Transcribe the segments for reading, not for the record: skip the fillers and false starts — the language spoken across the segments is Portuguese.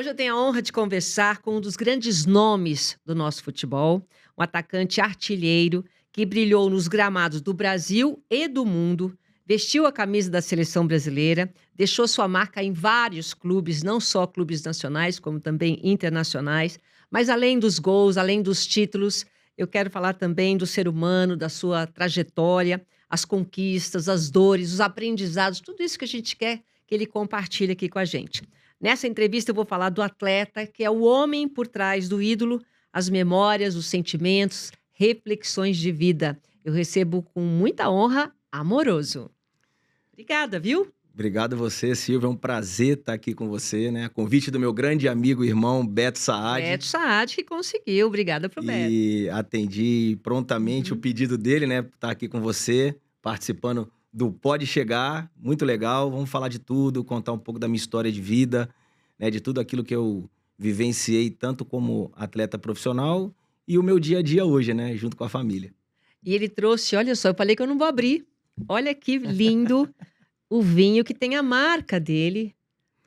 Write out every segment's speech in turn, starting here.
Hoje eu tenho a honra de conversar com um dos grandes nomes do nosso futebol, um atacante artilheiro que brilhou nos gramados do Brasil e do mundo, vestiu a camisa da seleção brasileira, deixou sua marca em vários clubes, não só clubes nacionais, como também internacionais. Mas além dos gols, além dos títulos, eu quero falar também do ser humano, da sua trajetória, as conquistas, as dores, os aprendizados, tudo isso que a gente quer que ele compartilhe aqui com a gente. Nessa entrevista eu vou falar do atleta, que é o homem por trás do ídolo, as memórias, os sentimentos, reflexões de vida. Eu recebo com muita honra Amoroso. Obrigada, viu? Obrigado a você, Silvia. É um prazer estar aqui com você, né? A convite do meu grande amigo e irmão, Beto Saad. Beto Saad que conseguiu. Obrigada pro Beto. E atendi prontamente o pedido dele, né? Estar aqui com você, participando do Pode Chegar. Muito legal. Vamos falar de tudo, contar um pouco da minha história de vida, né? De tudo aquilo que eu vivenciei, tanto como atleta profissional e o meu dia a dia hoje, né? Junto com a família. E ele trouxe, olha só, eu falei que eu não vou abrir. Olha que lindo o vinho que tem a marca dele,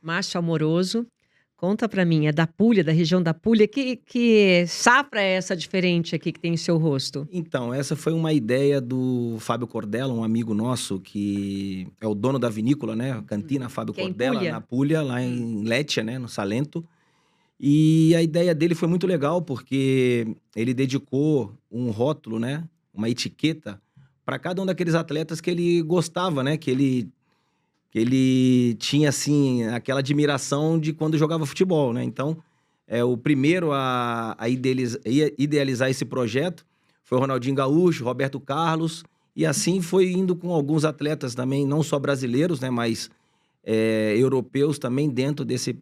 Márcio Amoroso. Conta pra mim, é da Puglia, da região da Puglia. Que safra é essa diferente aqui que tem em seu rosto? Então, essa foi uma ideia do Fábio Cordella, um amigo nosso que é o dono da vinícola, né? A Cantina Fábio Que é em Cordella, Puglia? na Puglia, lá em Lecce, né? No Salento. E a ideia dele foi muito legal, porque ele dedicou um rótulo, né? Uma etiqueta para cada um daqueles atletas que ele gostava, né? Que ele tinha, assim, aquela admiração de quando jogava futebol, né? Então, o primeiro a idealizar esse projeto foi o Ronaldinho Gaúcho, Roberto Carlos, e assim foi indo com alguns atletas também, não só brasileiros, né? Mas europeus também dentro desse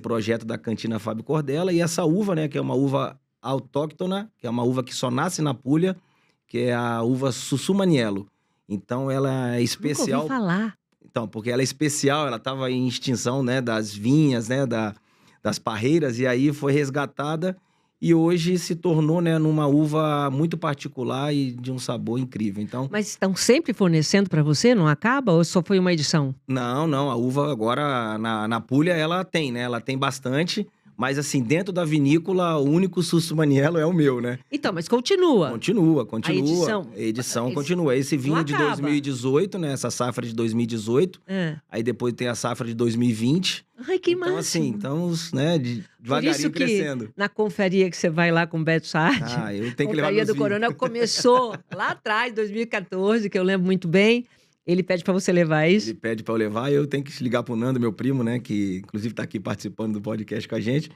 projeto da Cantina Fábio Cordella. E essa uva, né? Que é uma uva autóctona, que é uma uva que só nasce na Puglia, que é a uva Sussumaniello. Então, ela é especial. Nunca ouvi falar. Então, porque ela é especial, ela estava em extinção, né, das vinhas, né, das parreiras, e aí foi resgatada e hoje se tornou, né, numa uva muito particular e de um sabor incrível. Então, Mas estão sempre fornecendo para você? Não acaba? Ou só foi uma edição? não, a uva agora na Puglia ela tem, né, ela tem bastante, mas assim, dentro da vinícola, o único Sussumaniello é o meu, né? Então, mas continua. Continua. A edição? A edição Esse- continua. Esse vinho não de acaba. 2018, né, essa safra de 2018, É. aí depois tem a safra de 2020. Ai, que Então, máximo. assim, estamos, né, Por isso devagarinho que crescendo. na confraria que você vai lá com o Beto Saad, Ah, eu tenho que levar Confraria meus do vinhos. Coronel começou lá atrás, 2014, que eu lembro muito bem. Ele pede para você levar isso. Ele pede pra eu levar e eu tenho que ligar pro Nando, meu primo, né, que inclusive tá aqui participando do podcast com a gente.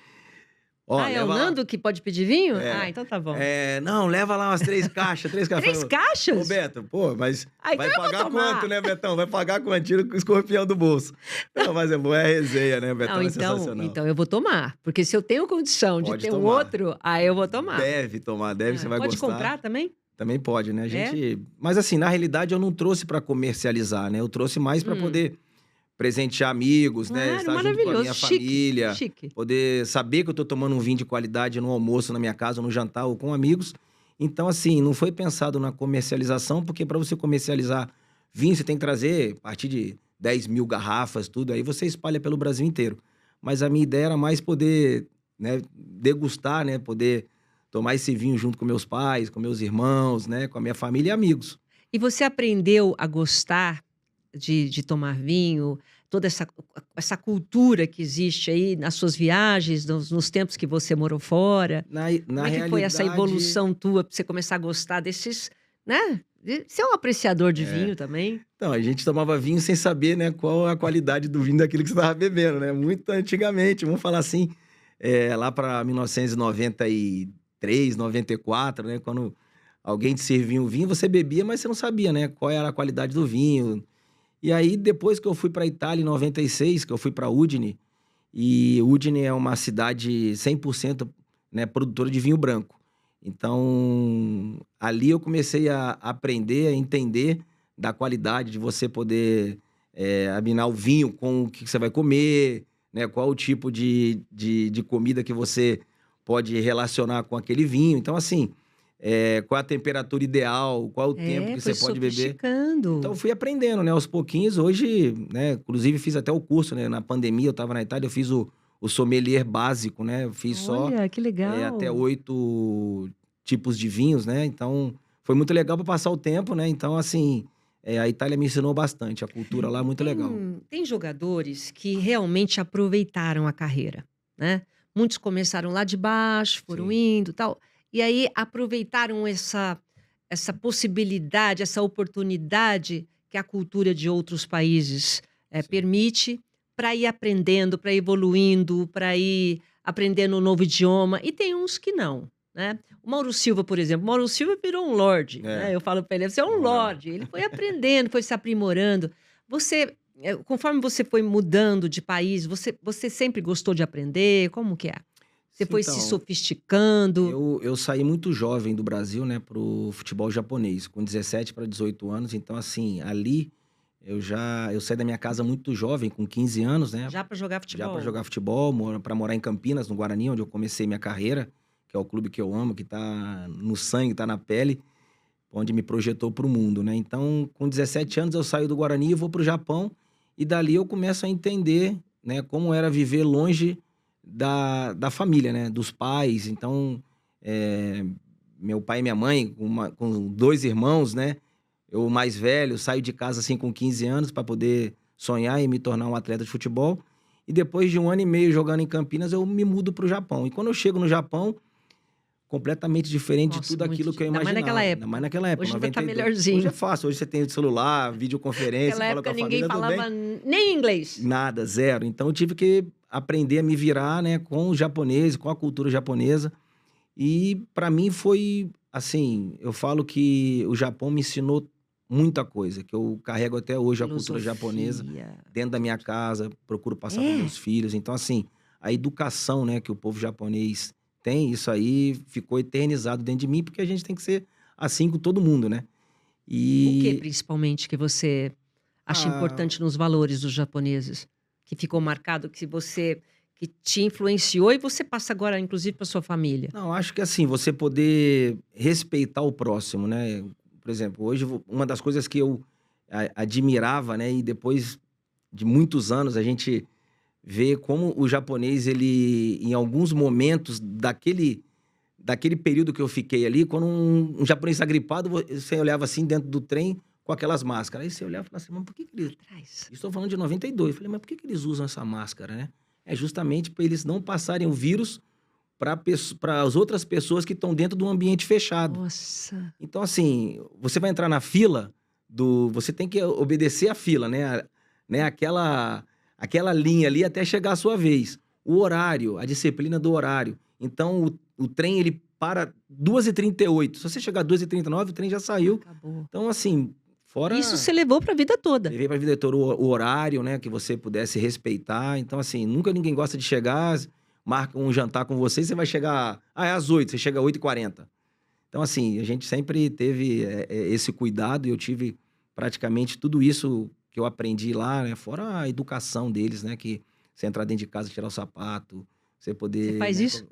Ó, Ah, é o leva lá. Nando que pode pedir vinho? É. Ah, então tá bom. Não, leva lá umas 3 caixas, 3 caixas. 3 caixas? Ô, Beto, pô, mas Ah, então vai eu vou pagar tomar. quanto, né, Betão? Vai pagar quanto? Tira o escorpião do bolso. Não, mas é boa, é resenha, né, Betão? Não, É sensacional. então eu vou tomar. Porque se eu tenho condição de Pode ter um tomar. outro, aí eu vou tomar. Deve tomar, você vai Pode gostar. comprar também? Também pode, né? A gente... Mas assim, na realidade eu não trouxe pra comercializar, né? Eu trouxe mais pra poder presentear amigos, né? Claro, Estar junto com a minha maravilhoso. Chique, família. chique. Poder saber que eu tô tomando um vinho de qualidade no almoço, na minha casa, no jantar ou com amigos. Então, assim, não foi pensado na comercialização, porque para você comercializar vinho, você tem que trazer a partir de 10 mil garrafas, tudo. Aí você espalha pelo Brasil inteiro. Mas a minha ideia era mais poder, né, degustar, né? Poder tomar esse vinho junto com meus pais, com meus irmãos, né? Com a minha família e amigos. E você aprendeu a gostar de tomar vinho, toda essa cultura que existe aí nas suas viagens, nos tempos que você morou fora? Na Como é que foi essa realidade, evolução tua para você começar a gostar desses, né? Você é um apreciador de vinho também? Então, a gente tomava vinho sem saber, né, qual a qualidade do vinho daquilo que você estava bebendo, né? Muito antigamente, vamos falar assim, lá para 1993, 94, né? Quando alguém te servia um vinho, você bebia, mas você não sabia, né, qual era a qualidade do vinho. E aí, depois que eu fui para a Itália, em 96, que eu fui para Udine, e Udine é uma cidade 100%, né, produtora de vinho branco. Então, ali eu comecei a aprender, a entender da qualidade de você poder abinar o vinho com o que você vai comer, né, qual o tipo de comida que você pode relacionar com aquele vinho. Então, assim, qual a temperatura ideal, qual o tempo que foi você pode beber. sofisticando. Então, eu fui aprendendo, né, aos pouquinhos. Hoje, né, inclusive fiz até o curso, né, na pandemia, eu estava na Itália, eu fiz o o sommelier básico, né? Eu fiz só Olha, que até legal. 8 tipos de vinhos, né? Então, foi muito legal para passar o tempo, né? Então, assim, a Itália me ensinou bastante. A cultura lá é muito legal. Tem jogadores que realmente aproveitaram a carreira, né. Muitos começaram lá de baixo, foram Sim, indo, tal, e aí aproveitaram essa possibilidade, essa oportunidade que a cultura de outros países, sim. permite, para ir aprendendo, para ir evoluindo, para ir aprendendo um novo idioma, e tem uns que não, né. O Mauro Silva, por exemplo, o Mauro Silva virou um lorde, É, né, eu falo para ele: "Você é um moral. lorde", ele foi aprendendo, foi se aprimorando. Você, conforme você foi mudando de país, você sempre gostou de aprender? Como que é? Você foi se Então, sofisticando? eu saí muito jovem do Brasil, né, pro futebol japonês, com 17 para 18 anos. Então, assim, ali eu saí da minha casa muito jovem, com 15 anos, né, Já para jogar já para futebol? jogar futebol, para morar em Campinas, no Guarani, onde eu comecei minha carreira, que é o clube que eu amo, que tá no sangue, tá na pele, onde me projetou para o mundo, né. Então, com 17 anos eu saio do Guarani e vou para o Japão, e dali eu começo a entender, né, como era viver longe da família, né, dos pais. Então, eh, meu pai e minha mãe, com 2 irmãos, né, eu o mais velho, saio de casa, assim, com 15 anos para poder sonhar em me tornar um atleta de futebol, e depois de 1 ano e meio jogando em Campinas, eu me mudo para o Japão. E quando eu chego no Japão, completamente diferente de Nossa, tudo muito aquilo que di eu ainda mais naquela imaginava, ainda mais época. naquela época, Hoje ainda tá 92. Hoje é melhorzinho. fácil, hoje você tem o celular, videoconferência, Naquela fala com época a ninguém família, tudo bem? falava nem inglês. Nada, zero. Então eu tive que aprender a me virar, né, com os japoneses, com a cultura japonesa. E para mim foi, assim, eu falo que o Japão me ensinou muita coisa, que eu carrego até hoje a cultura japonesa Filosofia, dentro da minha tudo. casa, procuro passar para É, meus filhos. Então, assim, a educação, né, que o povo japonês tem, isso aí ficou eternizado dentro de mim, porque a gente tem que ser assim com todo mundo, né? o que E principalmente que você acha ah, importante nos valores dos japoneses? Que ficou marcado, que te influenciou e você passa agora inclusive para sua família? não, acho que assim, você poder respeitar o próximo, né? Por exemplo, hoje uma das coisas que eu admirava, né, e depois de muitos anos a gente vê como o japonês, ele, em alguns momentos daquele período que eu fiquei ali, quando um japonês está gripado, você olhava assim dentro do trem com aquelas máscaras. Aí você olhava e falava assim, mas por que que eles... Atrás. Estou falando de 92. Eu falei, mas por que que eles usam essa máscara, né? É justamente para eles não passarem o vírus para as outras pessoas que estão dentro do ambiente fechado. Nossa. Então, assim, você vai entrar na fila você tem que obedecer a fila, né? Né? Aquela linha ali até chegar a sua vez. O horário, a disciplina do horário. Então, o trem, ele para 2h38. Se você chegar 2h39, o trem já saiu. Acabou. Então, assim, Isso fora... você levou para a vida toda. Levei para a vida toda o horário, né, que você pudesse respeitar. Então, assim, nunca ninguém gosta de chegar, marca um jantar com você, você vai chegar... Ah, é às 8, você chega às 8h40. Então, assim, a gente sempre teve esse cuidado, e eu tive praticamente tudo isso que eu aprendi lá, né? Fora a educação deles, né? Que você entrar dentro de casa, tirar o sapato, você Você poder, faz né? isso?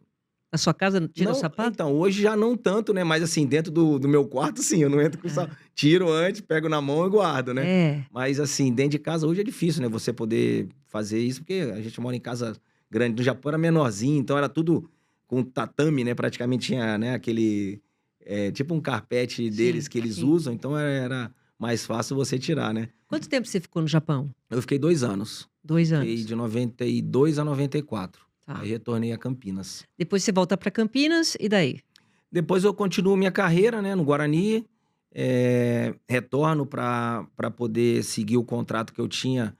Na sua casa, tira o Não, sapato? então, hoje já não tanto, né? Mas assim, dentro do meu quarto, sim, eu não entro com Ah, tiro antes, pego na mão e guardo, né? é. Mas assim, dentro de casa hoje é difícil, né? Você poder fazer isso, porque a gente mora em casa grande. No Japão era menorzinho, então era tudo com tatame, né? Praticamente tinha, né, aquele... tipo um carpete deles Sim, que eles sim. usam, então era mais fácil você tirar, né? Quanto tempo você ficou no Japão? Eu fiquei 2 anos. 2 Fiquei anos. de 92 a 94. Aí Tá. retornei a Campinas. Depois você volta para Campinas, e daí? Depois eu continuo minha carreira, né, no Guarani, retorno para poder seguir o contrato que eu tinha,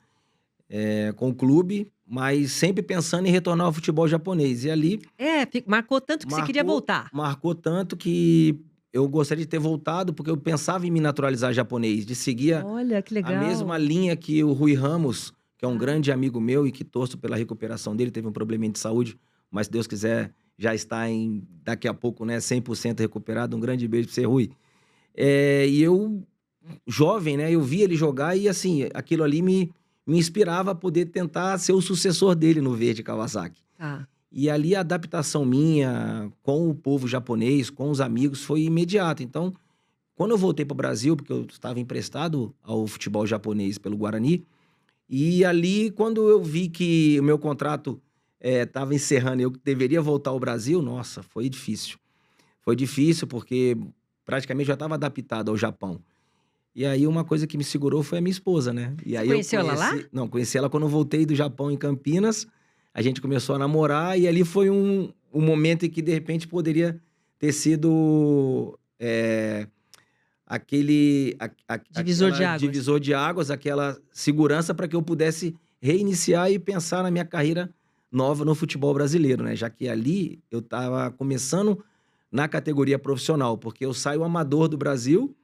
com o clube, mas sempre pensando em retornar ao futebol japonês. E ali É, marcou tanto que você queria voltar. marcou tanto que eu gostaria de ter voltado, porque eu pensava em me naturalizar japonês, de seguir Olha, que a mesma legal. linha que o Rui Ramos, que é um Tá. grande amigo meu e que torço pela recuperação dele, teve um probleminha de saúde, mas se Deus quiser, já está daqui a pouco, né, 100% recuperado. Um grande beijo pra você, Rui. E eu, jovem, né, eu vi ele jogar e, assim, aquilo ali me inspirava a poder tentar ser o sucessor dele no Verde Kawasaki. Tá. E ali a adaptação minha com o povo japonês, com os amigos, foi imediata. Então, quando eu voltei para o Brasil, porque eu estava emprestado ao futebol japonês pelo Guarani, e ali, quando eu vi que o meu contrato estava encerrando, eu deveria voltar ao Brasil, nossa, foi difícil. Foi difícil porque praticamente já estava adaptado ao Japão. E aí uma coisa que me segurou foi a minha esposa, né? E Você aí eu conheceu ela lá? Não, conheci ela quando eu voltei do Japão em Campinas. A gente começou a namorar e ali foi um momento em que de repente poderia ter sido Divisor de aquela águas. divisor de águas, aquela segurança para que eu pudesse reiniciar e pensar na minha carreira nova no futebol brasileiro, né? Já que ali eu estava começando na categoria profissional, porque eu saio amador do Brasil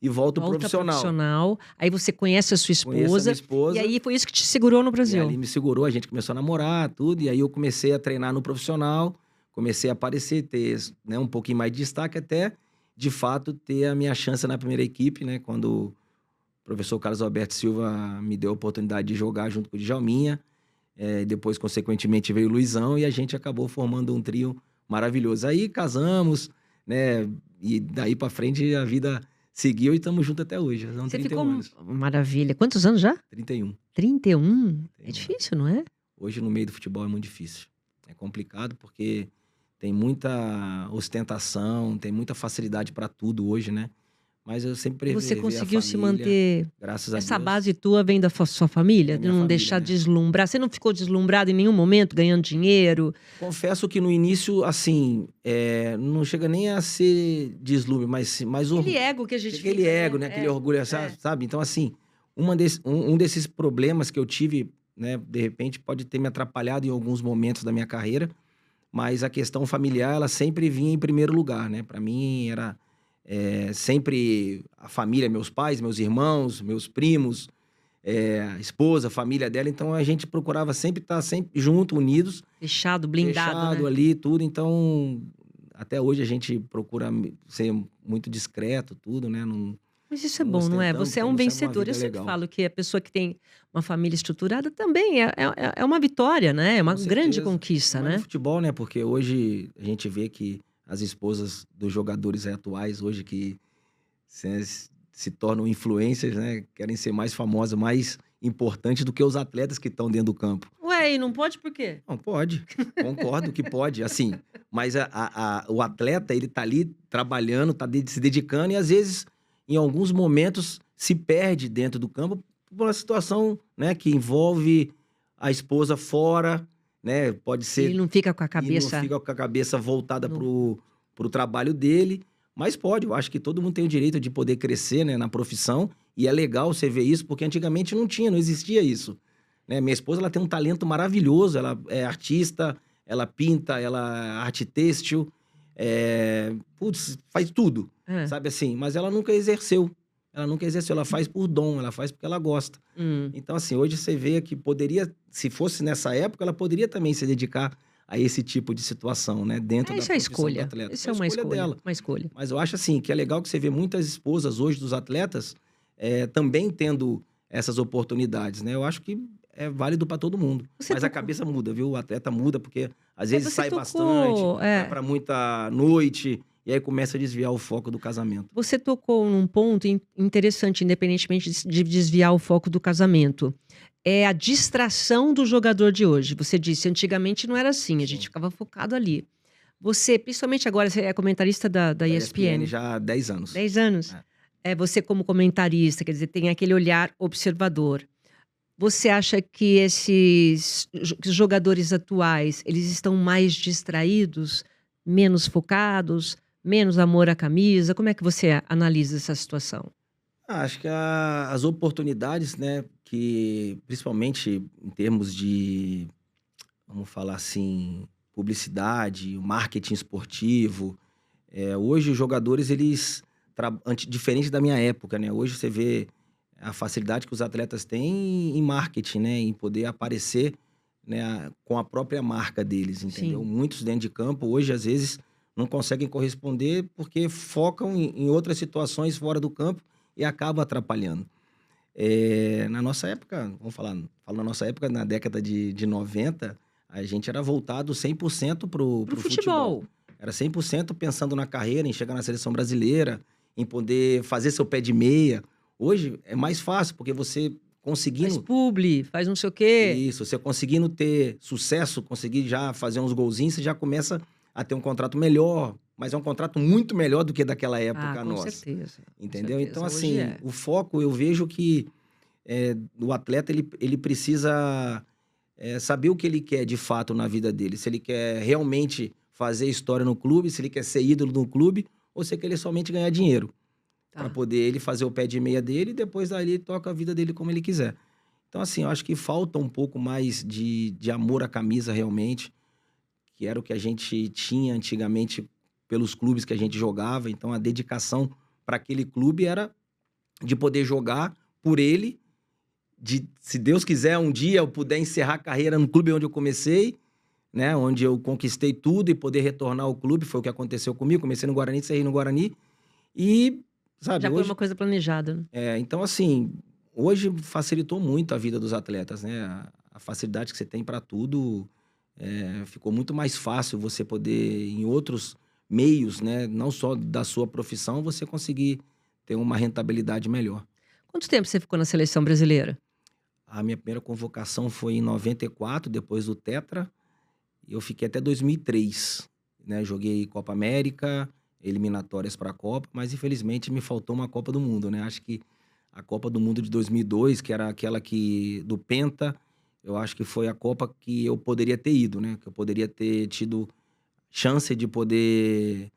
e volto Volta profissional. profissional, aí você conhece a sua Conheço a minha esposa, e esposa aí foi isso que te segurou no e Brasil. ali me segurou, a gente começou a namorar, tudo, e aí eu comecei a treinar no profissional, comecei a aparecer, ter, né, um pouquinho mais de destaque até, de fato, ter a minha chance na primeira equipe, né? Quando o professor Carlos Alberto Silva me deu a oportunidade de jogar junto com o Djalminha, depois, consequentemente, veio o Luizão e a gente acabou formando um trio maravilhoso. Aí casamos, né? E daí pra frente a vida seguiu e estamos juntos até hoje. Já são Você 31 ficou anos. maravilha. Quantos anos já? 31. 31? É 31 anos. difícil, não é? Hoje, no meio do futebol, é muito difícil. É complicado porque tem muita ostentação, tem muita facilidade para tudo hoje, né? Mas eu sempre E você preservei a conseguiu se família, manter. graças a Essa Deus. base tua vem da sua família? Da De minha não família, deixar né? deslumbrar? Você não ficou deslumbrado em nenhum momento, ganhando dinheiro? Confesso que no início, assim, não chega nem a ser deslumbre, mas Aquele ego que a gente aquele fica, ego, né? né? Aquele orgulho, sabe? Então, assim, um desses problemas que eu tive, né? De repente, pode ter me atrapalhado em alguns momentos da minha carreira, mas a questão familiar, ela sempre vinha em primeiro lugar, né? Para mim, era sempre a família, meus pais, meus irmãos, meus primos, a esposa, a família dela. Então, a gente procurava sempre estar sempre junto, unidos, Fechado, blindado, fechado né? ali, tudo. Então, até hoje a gente procura ser muito discreto, tudo, né? Não, Mas isso é não bom, não é? ostentamos, Você é um temos sempre uma vencedor. Eu vida sempre legal. falo que a pessoa que tem uma família estruturada também é uma vitória, né? É uma Com grande certeza. conquista, Mas no né? futebol, né? Porque hoje a gente vê que as esposas dos jogadores atuais, hoje que se tornam influencers, né? Querem ser mais famosas, mais importantes do que os atletas que estão dentro do campo. Ué, e não pode por quê? Não, pode. Concordo que pode, assim. Mas o atleta, ele tá ali trabalhando, se dedicando e às vezes, em alguns momentos, se perde dentro do campo por uma situação, né, que envolve a esposa fora, né? Pode Ele ser não fica com a e não cabeça fica com a cabeça voltada no. pro trabalho dele, mas pode. Eu acho que todo mundo tem o direito de poder crescer, né, na profissão, e é legal você ver isso, porque antigamente não tinha, não existia isso, né? Minha esposa, ela tem um talento maravilhoso, ela é artista, ela pinta, ela é arte têxtil, putz, faz tudo, É. sabe assim? Mas ela nunca exerceu, ela faz por dom, ela faz porque ela gosta. Então, assim, hoje você vê que poderia, se fosse nessa época, ela poderia também se dedicar a esse tipo de situação, né? Dentro da Isso é profissão do escolha. atleta. Isso É é a uma escolha escolha. dela. Uma escolha. Mas eu acho, assim, que é legal que você vê muitas esposas hoje dos atletas também tendo essas oportunidades, né? Eu acho que é válido para todo mundo. Você Mas a tocou. cabeça muda, viu? O atleta muda, porque às vezes Você sai bastante, tocou. vai para muita noite, e aí começa a desviar o foco do casamento. Você tocou num ponto interessante, independentemente de desviar o foco do casamento. É a distração do jogador de hoje. Você disse, antigamente não era assim, a gente Sim. ficava focado ali. Você, principalmente agora, você é comentarista da Da ESPN ESPN. já há 10 anos. 10 anos. Você como comentarista, quer dizer, tem aquele olhar observador. Você acha que esses jogadores atuais, eles estão mais distraídos, menos focados, menos amor à camisa? Como é que você analisa essa situação? Acho que as oportunidades, né, que principalmente em termos de, vamos falar assim, publicidade, marketing esportivo, hoje os jogadores, eles, diferente da minha época, né, hoje você vê a facilidade que os atletas têm em marketing, né, em poder aparecer, né, com a própria marca deles, entendeu? Sim. Muitos dentro de campo hoje, às vezes, não conseguem corresponder porque focam em outras situações fora do campo e acaba atrapalhando. Na nossa época, vamos falar na nossa época, na década de 90, a gente era voltado 100% pro futebol. Era 100% pensando na carreira, em chegar na seleção brasileira, em poder fazer seu pé de meia. Hoje é mais fácil, porque você conseguindo... Faz publi, faz não sei o quê. Isso, você conseguindo ter sucesso, conseguir já fazer uns golzinhos, você já começa a ter um contrato melhor, mas é um contrato muito melhor do que daquela época Com nossa. certeza. Entendeu? Com certeza. Então, Hoje assim, é. o foco, eu vejo que o atleta, ele precisa saber o que ele quer de fato na vida dele. Se ele quer realmente fazer história no clube, se ele quer ser ídolo no clube, ou se ele quer somente ganhar dinheiro. Para poder ele fazer o pé de meia dele e depois dali ele toca a vida dele como ele quiser. Então, assim, eu acho que falta um pouco mais de amor à camisa realmente, que era o que a gente tinha antigamente pelos clubes que a gente jogava. Então, a dedicação para aquele clube era de poder jogar por ele, de, se Deus quiser, um dia eu puder encerrar a carreira no clube onde eu comecei, né? Onde eu conquistei tudo e poder retornar ao clube. Foi o que aconteceu comigo. Comecei no Guarani, saí no Guarani e, sabe, Já foi hoje... uma coisa planejada, né? Então, assim, hoje facilitou muito a vida dos atletas, né? A facilidade que você tem para tudo, ficou muito mais fácil você poder, em outros meios, né? Não só da sua profissão, você conseguir ter uma rentabilidade melhor. Quanto tempo você ficou na seleção brasileira? A minha primeira convocação foi em 94, depois do Tetra, e eu fiquei até 2003, né? Joguei Copa América, eliminatórias para a Copa, mas infelizmente me faltou uma Copa do Mundo, né? Acho que a Copa do Mundo de 2002, que era aquela do Penta, eu acho que foi a Copa que eu poderia ter ido, né? Que eu poderia ter tido chance de poder,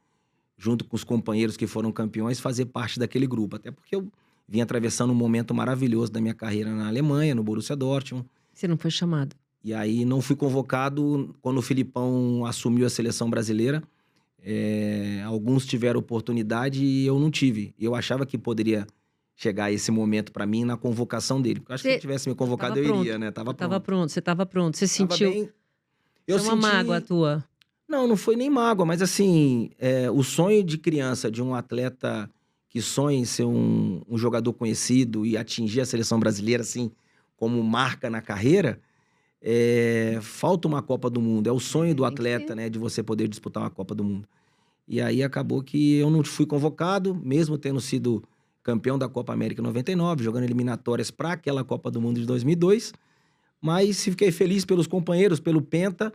junto com os companheiros que foram campeões, fazer parte daquele grupo. Até porque eu vim atravessando um momento maravilhoso da minha carreira na Alemanha, no Borussia Dortmund. Você não foi chamado? E aí não fui convocado quando o Filipão assumiu a seleção brasileira. Alguns tiveram oportunidade e eu não tive. Eu achava que poderia chegar esse momento para mim na convocação dele. Eu acho que se ele tivesse me convocado, eu iria, né? Tava pronto, você tava pronto. Você sentiu... Bem... Eu senti... uma mágoa tua? Não foi nem mágoa, mas assim, o sonho de criança, de um atleta que sonha em ser um jogador conhecido e atingir a seleção brasileira, assim, como marca na carreira, falta uma Copa do Mundo. É o sonho do atleta, né, de você poder disputar uma Copa do Mundo. E aí acabou que eu não fui convocado, mesmo tendo sido campeão da Copa América em 99, jogando eliminatórias para aquela Copa do Mundo de 2002. Mas fiquei feliz pelos companheiros, pelo Penta.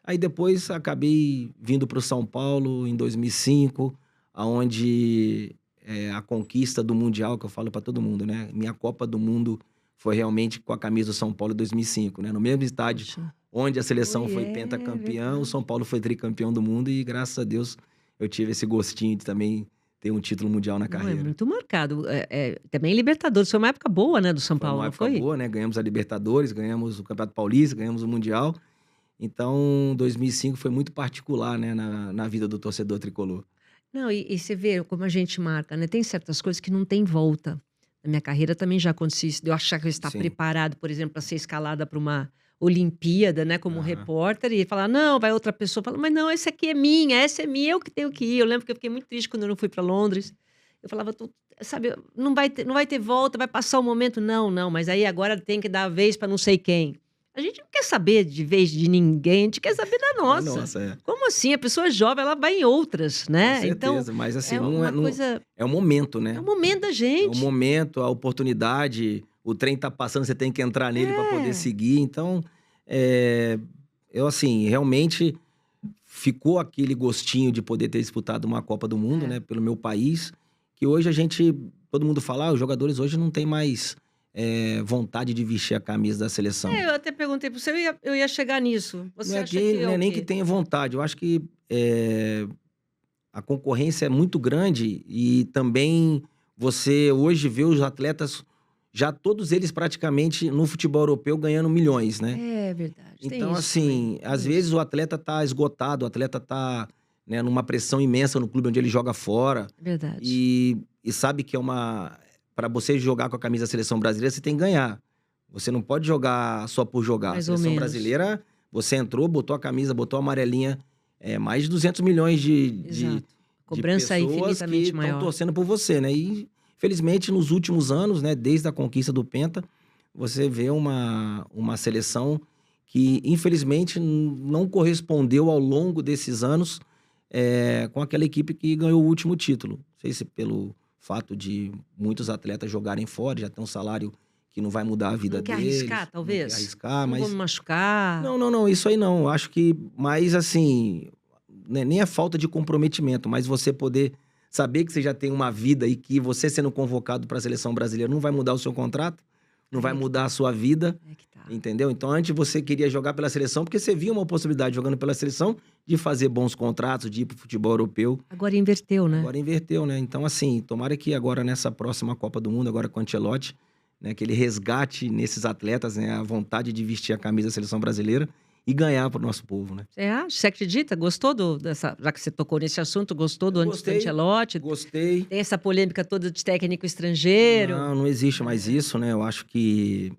Aí depois acabei vindo para o São Paulo em 2005, onde a conquista do Mundial, que eu falo para todo mundo, né? Minha Copa do Mundo foi realmente com a camisa do São Paulo em 2005, né? No mesmo estádio onde a seleção foi pentacampeã, o São Paulo foi tricampeão do mundo e, graças a Deus, eu tive esse gostinho de também ter um título mundial na carreira. É muito marcado. Também Libertadores, foi uma época boa, né, do São Paulo, não foi? Foi uma época boa, né? Ganhamos a Libertadores, ganhamos o Campeonato Paulista, ganhamos o Mundial. Então, 2005 foi muito particular, né, na vida do torcedor tricolor. Não, e você vê como a gente marca, né? Tem certas coisas que não tem volta. Na minha carreira também já aconteceu isso, de eu achar que eu estava preparado, por exemplo, para ser escalada para uma Olimpíada, né, como repórter, e falar, não, vai outra pessoa, fala, mas não, essa aqui é minha, essa é minha, eu que tenho que ir. Eu lembro que eu fiquei muito triste quando eu não fui para Londres. Eu falava, sabe, não vai ter volta, vai passar o momento. Não, mas aí agora tem que dar a vez para não sei quem. A gente não quer saber de vez de ninguém, a gente quer saber da nossa. Como assim? A pessoa jovem, ela vai em outras, né? Com certeza, então, mas assim, coisa... é o momento, né? É o momento da gente. É o momento, a oportunidade, o trem tá passando, você tem que entrar nele para poder seguir. Então, eu assim, realmente ficou aquele gostinho de poder ter disputado uma Copa do Mundo, né? Pelo meu país, que hoje todo mundo fala, os jogadores hoje não tem mais... vontade de vestir a camisa da seleção. Eu até perguntei para você, eu ia chegar nisso. Você não acha que não é nem que tenha vontade, eu acho que a concorrência é muito grande e também você hoje vê os atletas, já todos eles praticamente no futebol europeu ganhando milhões, né? É verdade. Então, assim, às vezes o atleta tá esgotado, o atleta tá, né, numa pressão imensa no clube onde ele joga fora. Verdade. E sabe que para você jogar com a camisa da seleção brasileira, você tem que ganhar. Você não pode jogar só por jogar. Mais a seleção brasileira, você entrou, botou a camisa, botou a amarelinha, mais de 200 milhões de cobrança pessoas infinitamente que maior. estão torcendo por você, né? E, felizmente, nos últimos anos, né, desde a conquista do Penta, você vê uma seleção que, infelizmente, não correspondeu ao longo desses anos com aquela equipe que ganhou o último título. Não sei se pelo fato de muitos atletas jogarem fora, já tem um salário que não vai mudar a vida Não quer deles. arriscar, Não quer talvez? arriscar, Não vou mas... me machucar. Não, isso aí não. Eu acho que mais assim, né, nem é falta de comprometimento, mas você poder saber que você já tem uma vida e que você sendo convocado para a seleção brasileira não vai mudar o seu contrato, não vai Aí é que mudar tá. a sua vida, É que tá. entendeu? Então, antes você queria jogar pela seleção porque você via uma possibilidade jogando pela seleção de fazer bons contratos, de ir pro futebol europeu. Agora inverteu, né? Agora inverteu, né? Então, assim, tomara que agora nessa próxima Copa do Mundo, agora com o Ancelotti, né, que ele resgate nesses atletas, né, a vontade de vestir a camisa da seleção brasileira e ganhar pro nosso povo, né? Você acha? Você acredita? Gostou dessa. Já que você tocou nesse assunto, gostou do Eu gostei, Ancelotti? gostei. Tem essa polêmica toda de técnico estrangeiro. Não existe mais isso, né? Eu acho que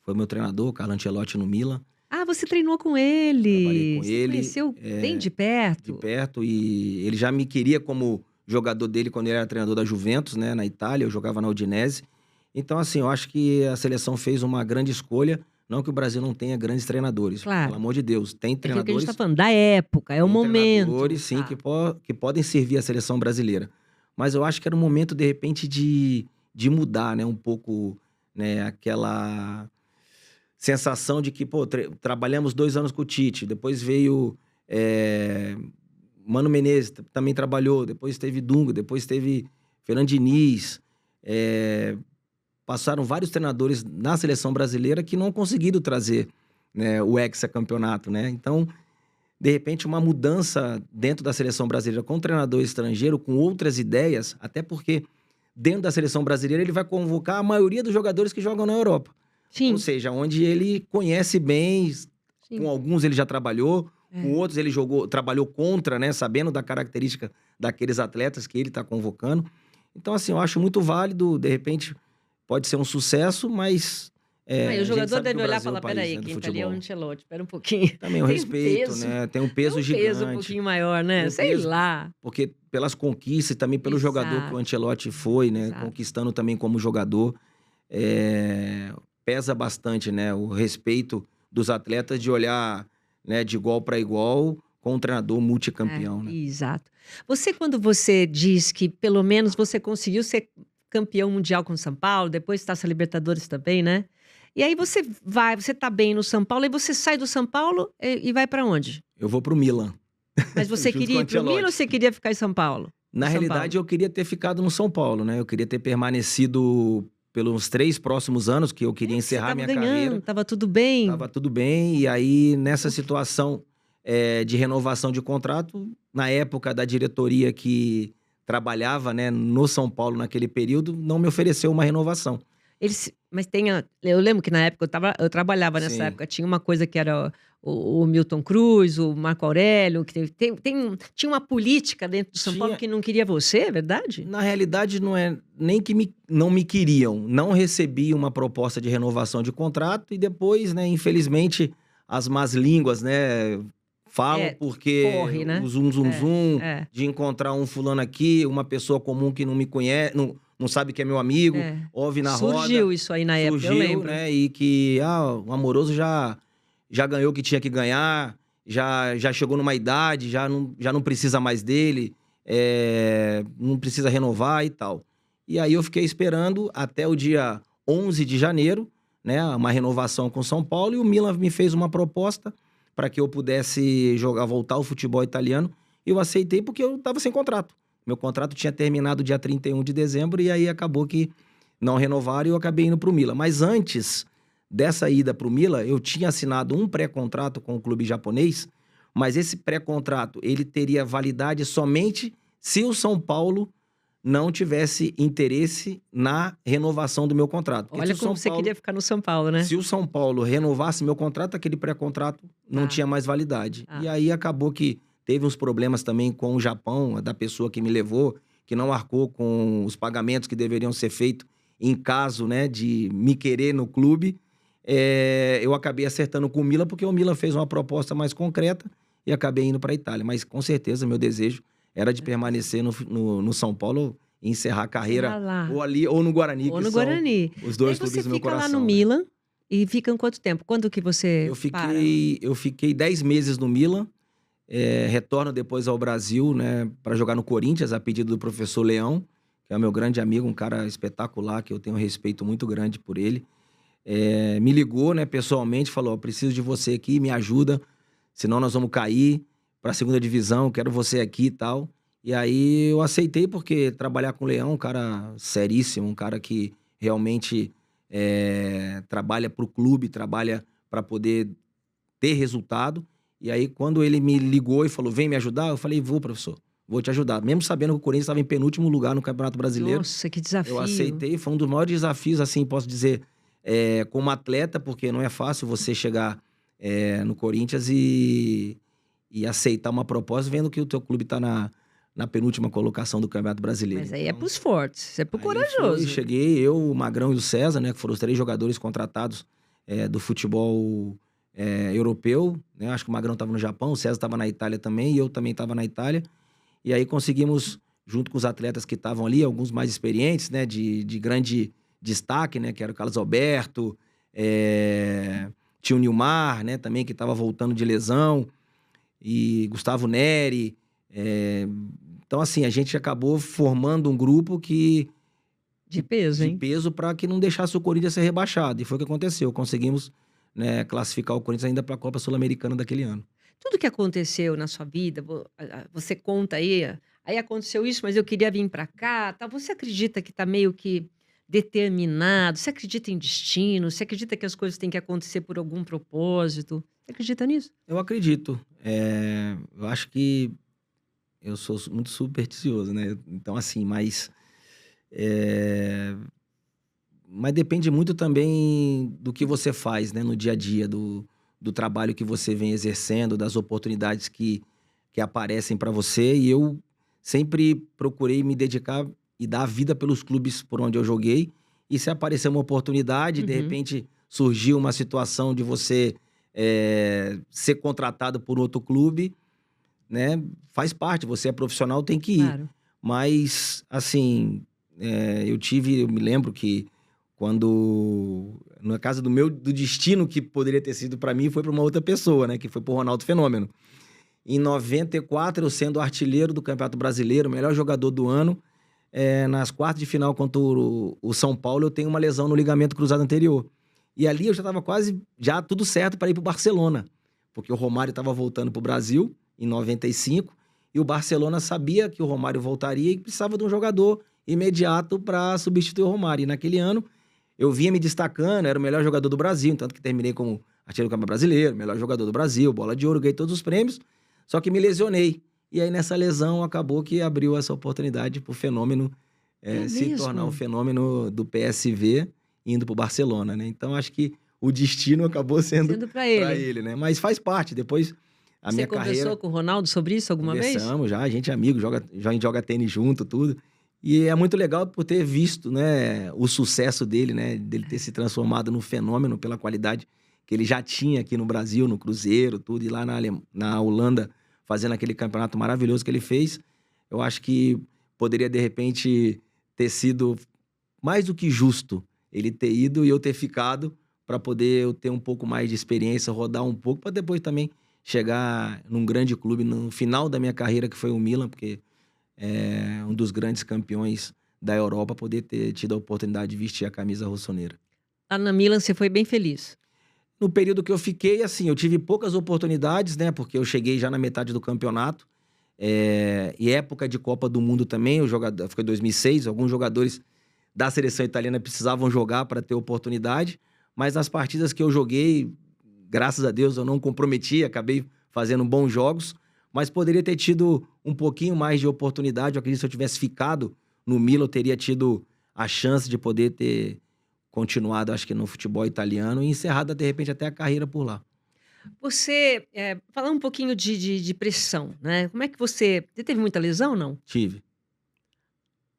foi meu treinador, Carlo Ancelotti, no Milan. Ah, você treinou com Trabalhei ele. com Você ele conheceu bem de de perto. perto e ele já me queria como jogador dele quando ele era treinador da Juventus, né, na Itália. Eu jogava na Udinese. Então, assim, eu acho que a seleção fez uma grande escolha. Não que o Brasil não tenha grandes treinadores, pelo Claro. amor de Deus. Tem É aquilo que a gente treinadores, está falando, da época, é o tem momento. treinadores, sim, Tá. que podem servir a seleção brasileira. Mas eu acho que era um momento, de repente, de mudar, né, um pouco, né, aquela sensação de que, pô, trabalhamos 2 anos com o Tite, depois veio Mano Menezes, também trabalhou, depois teve Dunga, depois teve Fernando Diniz, passaram vários treinadores na seleção brasileira que não conseguiram trazer, né, o hexacampeonato, né? Então, de repente, uma mudança dentro da seleção brasileira com um treinador estrangeiro, com outras ideias, até porque dentro da seleção brasileira ele vai convocar a maioria dos jogadores que jogam na Europa. Sim, Ou seja, onde ele conhece bem, sim. com alguns ele já trabalhou, É. com outros ele trabalhou contra, né? Sabendo da característica daqueles atletas que ele está convocando. Então, assim, eu acho muito válido, de repente, pode ser um sucesso, mas Aí a o gente jogador sabe que deve o olhar e Brasil é falar, o país, peraí, né, do quem tá ali é o futebol. Ancelotti, espera um pouquinho. Também o Tem respeito, peso, né? Tem um tem peso um peso um gigante. pouquinho maior, né? Tem um Sei peso, lá. porque pelas conquistas e também pelo jogador que o Exato, Ancelotti foi, né? exato. Conquistando também como jogador. Pesa bastante, né? O respeito dos atletas de olhar, né, de igual para igual com um treinador multicampeão, né? Exato. Quando você diz que pelo menos você conseguiu ser campeão mundial com o São Paulo, depois Taça Libertadores também, né? E aí você tá bem no São Paulo, e você sai do São Paulo e vai pra onde? Eu vou pro Milan, Mas você junto queria com o ir pro Milan ou Ancelotti. você queria ficar em São Paulo? Na São realidade, Paulo. eu queria ter ficado no São Paulo, né? Eu queria ter permanecido pelos 3 próximos anos, que eu queria Porque você encerrar tava minha ganhando, carreira. tava tudo bem. Tava tudo bem, e aí nessa situação de renovação de contrato, na época da diretoria que trabalhava, né, no São Paulo naquele período, não me ofereceu uma renovação. Mas eu lembro que na época eu trabalhava nessa Sim. época, tinha uma coisa que era o Milton Cruz, o Marco Aurélio, que tinha uma política dentro do São Paulo Tinha- que não queria você, é verdade? Na realidade, não é nem que não me queriam, não recebi uma proposta de renovação de contrato e depois, né, infelizmente, as más línguas, né, falam porque corre, né? o zum zum zum É. de encontrar um fulano aqui, uma pessoa comum que não me conhece, não sabe que é meu amigo, É. ouve na roda. Surgiu isso aí na época, eu Surgiu, lembro. né? E que o Amoroso já ganhou o que tinha que ganhar, já chegou numa idade, já não precisa mais dele, não precisa renovar e tal. E aí eu fiquei esperando até o dia 11 de janeiro, né? Uma renovação com São Paulo, e o Milan me fez uma proposta para que eu pudesse voltar ao futebol italiano. Eu aceitei porque eu estava sem contrato. Meu contrato tinha terminado dia 31 de dezembro e aí acabou que não renovaram e eu acabei indo para o Milan. Mas antes dessa ida para o Milan, eu tinha assinado um pré-contrato com o clube japonês, mas esse pré-contrato ele teria validade somente se o São Paulo não tivesse interesse na renovação do meu contrato. Porque Olha se o como São você Paulo, queria ficar no São Paulo, né? se o São Paulo renovasse meu contrato, aquele pré-contrato não tinha mais validade. E aí acabou que teve uns problemas também com o Japão, da pessoa que me levou, que não arcou com os pagamentos que deveriam ser feitos em caso, né, de me querer no clube. Eu acabei acertando com o Milan, porque o Milan fez uma proposta mais concreta e acabei indo para a Itália. Mas com certeza meu desejo era de permanecer no São Paulo e encerrar a carreira lá. ou ali ou no Guarani, Ou que no são Guarani. os dois Aí clubes você do meu fica coração. lá no né? Milan e fica em quanto tempo? Quando que você para? Eu fiquei 10 meses no Milan, retorno depois ao Brasil, né, para jogar no Corinthians, a pedido do professor Leão, que é meu grande amigo, um cara espetacular, que eu tenho um respeito muito grande por ele. Me ligou, né, pessoalmente, falou: "Ó, preciso de você aqui, me ajuda, senão nós vamos cair para a segunda divisão, quero você aqui e tal". E aí eu aceitei, porque trabalhar com o Leão, um cara seríssimo, um cara que realmente trabalha para o clube, trabalha para poder ter resultado. E aí, quando ele me ligou e falou: "Vem me ajudar", eu falei: "Vou, professor, vou te ajudar". Mesmo sabendo que o Corinthians estava em penúltimo lugar no Campeonato Brasileiro, Nossa, que eu desafio. aceitei. Foi um dos maiores desafios, assim, posso dizer, como atleta, porque não é fácil você chegar no Corinthians e aceitar uma proposta vendo que o teu clube está na penúltima colocação do Campeonato Brasileiro. Mas aí é Então, pros fortes, isso é pro aí foi, corajoso. cheguei, eu, o Magrão e o César, né, que foram os 3 jogadores contratados do futebol europeu, né? Acho que o Magrão estava no Japão, o César estava na Itália também, e eu também estava na Itália. E aí conseguimos, junto com os atletas que estavam ali, alguns mais experientes, né, de grande destaque, né, que era o Carlos Alberto, tinha o Nilmar, né, também, que estava voltando de lesão, e Gustavo Neri. Então, assim, a gente acabou formando um grupo De peso, de hein? peso para que não deixasse o Corinthians ser rebaixado. E foi o que aconteceu. Conseguimos, né, classificar o Corinthians ainda para a Copa Sul-Americana daquele ano. Tudo que aconteceu na sua vida, você conta aí, aí aconteceu isso, mas eu queria vir para cá, tal. Você acredita que tá meio que determinado? Você acredita em destino? Você acredita que as coisas têm que acontecer por algum propósito? Você acredita nisso? Eu acredito. Eu acho que eu sou muito supersticioso, né? Então, assim, eh, mas depende muito também do que você faz, né, no dia a dia, do trabalho que você vem exercendo, das oportunidades que aparecem para você. E eu sempre procurei me dedicar e dar a vida pelos clubes por onde eu joguei. E se aparecer uma oportunidade, de Uhum, repente surgiu uma situação de você ser contratado por outro clube, né? Faz parte, você é profissional, tem que ir. claro. Mas, assim, eu me lembro que quando, na casa do destino que poderia ter sido para mim, foi para uma outra pessoa, né? Que foi pro Ronaldo Fenômeno. Em 94, eu sendo artilheiro do Campeonato Brasileiro, melhor jogador do ano, nas quartas de final contra o São Paulo, eu tenho uma lesão no ligamento cruzado anterior. E ali eu já estava quase, já tudo certo para ir pro Barcelona, porque o Romário estava voltando pro Brasil em 95, e o Barcelona sabia que o Romário voltaria e precisava de um jogador imediato para substituir o Romário. E naquele ano eu vinha me destacando, era o melhor jogador do Brasil, tanto que terminei como artilheiro do Campeonato Brasileiro, melhor jogador do Brasil, bola de ouro, ganhei todos os prêmios, só que me lesionei. E aí, nessa lesão, acabou que abriu essa oportunidade pro Fenômeno É se tornar o mesmo? Fenômeno do PSV, indo pro Barcelona, né? Então, acho que o destino acabou sendo Sendo para para ele. ele, né? Mas faz parte. Depois, a Você minha conversou carreira, com o Ronaldo sobre isso alguma vez? conversamos já, a gente é amigo, a gente joga tênis junto, tudo. E é muito legal por ter visto, né, o sucesso dele, né, dele ter se transformado num fenômeno pela qualidade que ele já tinha aqui no Brasil, no Cruzeiro, tudo, e lá na Holanda, fazendo aquele campeonato maravilhoso que ele fez. Eu acho que poderia, de repente, ter sido mais do que justo ele ter ido e eu ter ficado, para poder eu ter um pouco mais de experiência, rodar um pouco, para depois também chegar num grande clube no final da minha carreira, que foi o Milan, porque é um dos grandes campeões da Europa, poder ter tido a oportunidade de vestir a camisa rossoneira. Lá na Milan você foi bem feliz. No período que eu fiquei, assim, eu tive poucas oportunidades, né? Porque eu cheguei já na metade do campeonato. E época de Copa do Mundo também, foi em 2006, alguns jogadores da seleção italiana precisavam jogar para ter oportunidade, mas nas partidas que eu joguei, graças a Deus, eu não comprometi, acabei fazendo bons jogos, mas poderia ter tido um pouquinho mais de oportunidade. Eu acredito que se eu tivesse ficado no Milan, eu teria tido a chance de poder ter continuado, acho que no futebol italiano, e encerrado, de repente, até a carreira por lá. Você, falar um pouquinho de pressão, né, como é que você teve muita lesão, não? Tive.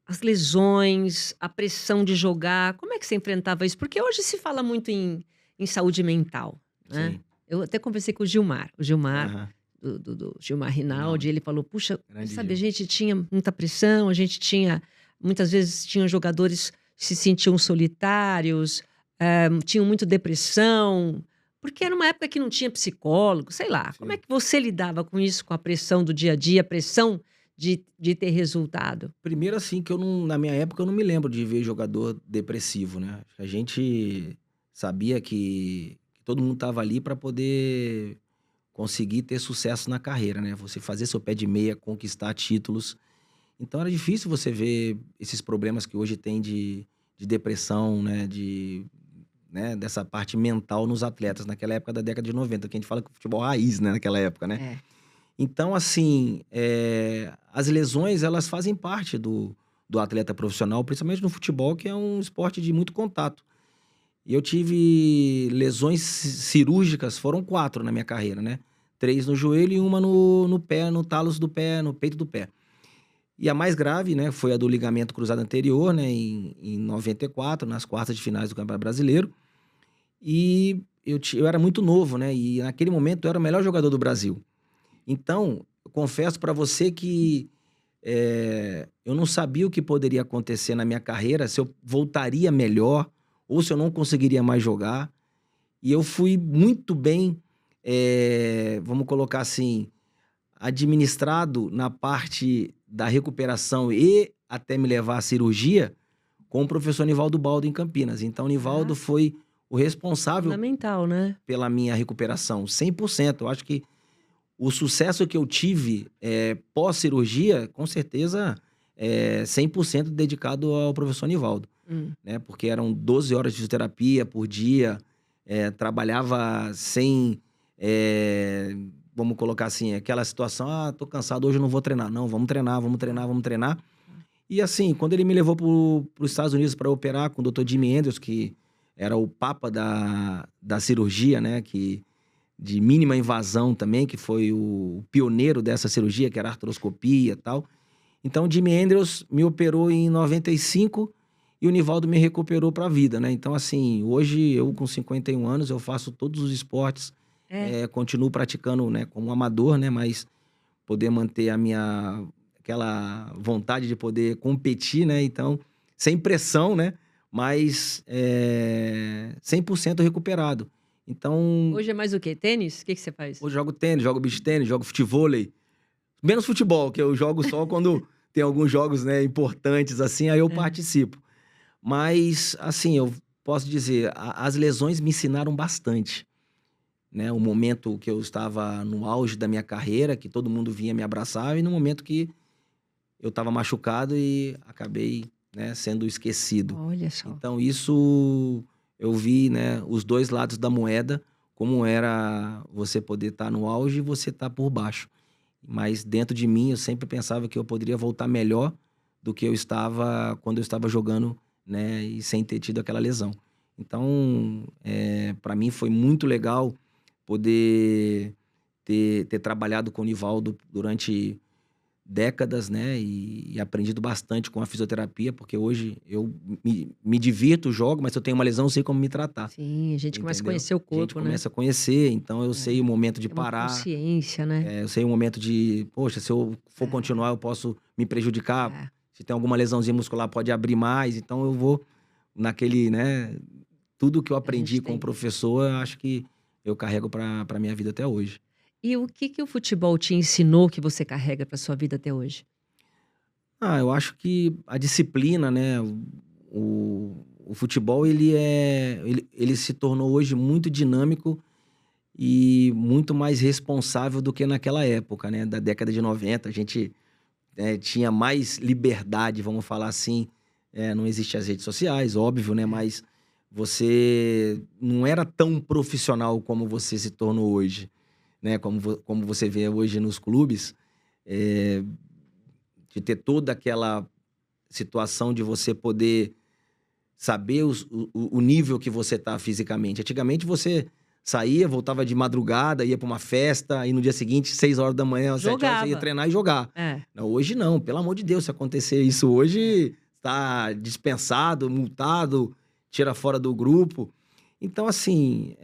As lesões, a pressão de jogar, como é que você enfrentava isso? Porque hoje se fala muito em saúde mental, né. Sim. Eu até conversei com o Gilmar, Aham. do Gilmar Rinaldi, Rinaldi. ele falou: "Puxa, Grande sabe, a Gil. gente tinha muita pressão, a gente tinha muitas vezes tinha jogadores que se sentiam solitários, tinham muito depressão", porque era uma época que não tinha psicólogo, sei lá. Como é Sim. que você lidava com isso, com a pressão do dia a dia, a pressão de ter resultado? Primeiro, assim, que na minha época, eu não me lembro de ver jogador depressivo, né? A gente sabia que todo mundo estava ali para poder conseguir ter sucesso na carreira, né? Você fazer seu pé de meia, conquistar títulos. Então era difícil você ver esses problemas que hoje tem de depressão, né? Dessa parte mental nos atletas, naquela época da década de 90, que a gente fala que o futebol raiz, né? Naquela época, né? É. Então, assim, as lesões, elas fazem parte do atleta profissional, principalmente no futebol, que é um esporte de muito contato. E eu tive lesões cirúrgicas, foram 4 na minha carreira, né? 3 no joelho e uma no pé, no talos do pé, no peito do pé. E a mais grave, né, foi a do ligamento cruzado anterior, né, em 94, nas quartas de finais do Campeonato Brasileiro. E eu era muito novo, né? E naquele momento eu era o melhor jogador do Brasil. Então, eu confesso para você que eu não sabia o que poderia acontecer na minha carreira, se eu voltaria melhor ou se eu não conseguiria mais jogar. E eu fui muito bem, vamos colocar assim, administrado na parte da recuperação e até me levar à cirurgia com o professor Nivaldo Baldo em Campinas. Então, o Nivaldo Ah, foi o responsável fundamental, né? pela minha recuperação, 100%. Eu acho que o sucesso que eu tive pós-cirurgia, com certeza, 100% dedicado ao professor Nivaldo, né? Porque eram 12 horas de fisioterapia por dia, trabalhava sem, vamos colocar assim, aquela situação, tô cansado, hoje eu não vou treinar. Não, vamos treinar, vamos treinar, vamos treinar. E assim, quando ele me levou para os Estados Unidos para operar com o Dr. Jimi Andrews, que era o papa da cirurgia, né? De mínima invasão também, que foi o pioneiro dessa cirurgia, que era a artroscopia e tal. Então, o Jimi Andrews me operou em 95 e o Nivaldo me recuperou para a vida, né? Então, assim, hoje eu com 51 anos, eu faço todos os esportes, continuo praticando, né, como amador, né? Mas poder manter aquela vontade de poder competir, né? Então, sem pressão, né? Mas 100% recuperado. Então, Hoje é mais o quê? Tênis? O que você faz? hoje eu jogo tênis, jogo beach tênis, jogo futevôlei. Menos futebol, que eu jogo só quando tem alguns jogos, né, importantes, assim, aí eu participo. Mas, assim, eu posso dizer, as lesões me ensinaram bastante, né? O momento que eu estava no auge da minha carreira, que todo mundo vinha me abraçar, e no momento que eu estava machucado e acabei, né, sendo esquecido. Olha só. Então, isso eu vi, né, os dois lados da moeda, como era você poder estar no auge e você estar por baixo. Mas dentro de mim, eu sempre pensava que eu poderia voltar melhor do que eu estava quando eu estava jogando, né, e sem ter tido aquela lesão. Então, para mim foi muito legal poder ter trabalhado com o Nivaldo durante décadas, né? E aprendido bastante com a fisioterapia, porque hoje eu me divirto, jogo, mas se eu tenho uma lesão, eu sei como me tratar. Sim, a gente começa a Entendeu? conhecer o A gente corpo, né? começa a conhecer, então eu sei o momento de Tem uma parar, consciência, né? eu sei o momento de, poxa, se eu for continuar, eu posso me prejudicar. É. Se tem alguma lesãozinha muscular, pode abrir mais. Então eu vou naquele, né? Tudo que eu aprendi com o professor, eu acho que eu carrego para minha vida até hoje. E o que o futebol te ensinou que você carrega para sua vida até hoje? Eu acho que a disciplina, né? O futebol, ele se tornou hoje muito dinâmico e muito mais responsável do que naquela época, né? Da década de 90. A gente tinha mais liberdade, vamos falar assim. Não existiam as redes sociais, óbvio, né? Mas você não era tão profissional como você se tornou hoje, né? Como você vê hoje nos clubes. De ter toda aquela situação de você poder saber o nível que você tá fisicamente. Antigamente você saía, voltava de madrugada, ia para uma festa, e no dia seguinte, 6 horas da manhã, 7 horas, você ia treinar e jogar. Não, hoje não, pelo amor de Deus, se acontecer isso hoje, tá dispensado, multado, tira fora do grupo. Então, assim,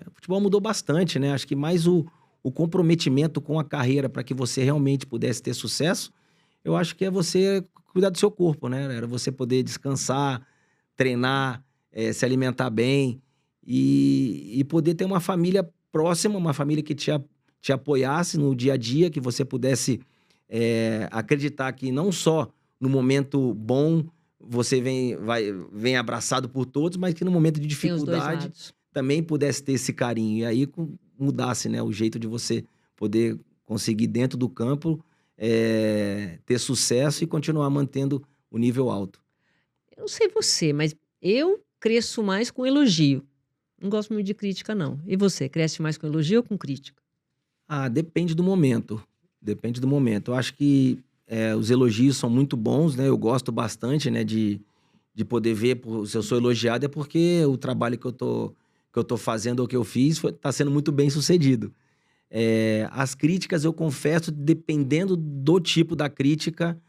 o futebol mudou bastante, né? Acho que mais o comprometimento com a carreira para que você realmente pudesse ter sucesso, eu acho que é você cuidar do seu corpo, né? Era você poder descansar, treinar, se alimentar bem e poder ter uma família próxima, uma família que te apoiasse no dia a dia, que você pudesse acreditar que não só no momento bom você vem abraçado por todos, mas que no momento de Tem os dois dificuldade lados. também pudesse ter esse carinho. E aí mudasse, né, o jeito de você poder conseguir dentro do campo ter sucesso e continuar mantendo o nível alto. Eu não sei você, mas eu cresço mais com elogio. Não gosto muito de crítica, não. E você, cresce mais com elogio ou com crítica? Depende do momento. Depende do momento. Eu acho que os elogios são muito bons, né? Eu gosto bastante, né, de poder ver se eu sou elogiado, é porque o trabalho que eu tô fazendo ou que eu fiz tá sendo muito bem sucedido. As críticas, eu confesso, dependendo do tipo da crítica,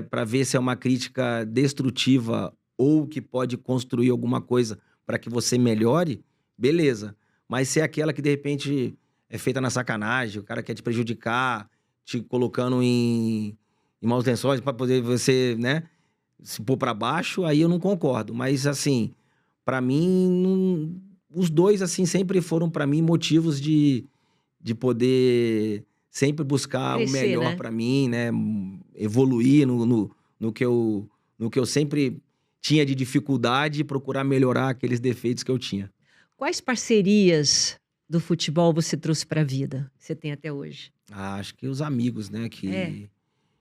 para ver se é uma crítica destrutiva ou que pode construir alguma coisa para que você melhore, beleza. Mas se é aquela que de repente é feita na sacanagem, o cara quer te prejudicar, te colocando em maus lençóis para poder você, né, se pôr para baixo, aí eu não concordo. Mas assim, para mim, os dois assim sempre foram para mim motivos de poder sempre buscar o Crescer, melhor né? para mim, né, evoluir no que eu sempre tinha de dificuldade e procurar melhorar aqueles defeitos que eu tinha. Quais parcerias do futebol você trouxe para a vida, que você tem até hoje? Acho que os amigos, né, É.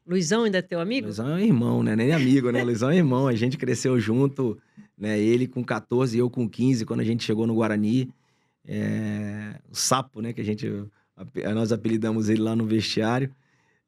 Luizão ainda é teu amigo? Luizão é irmão, né, nem amigo, né, Luizão é irmão, a gente cresceu junto, né, ele com 14 e eu com 15, quando a gente chegou no Guarani, o Sapo, né, que nós apelidamos ele lá no vestiário,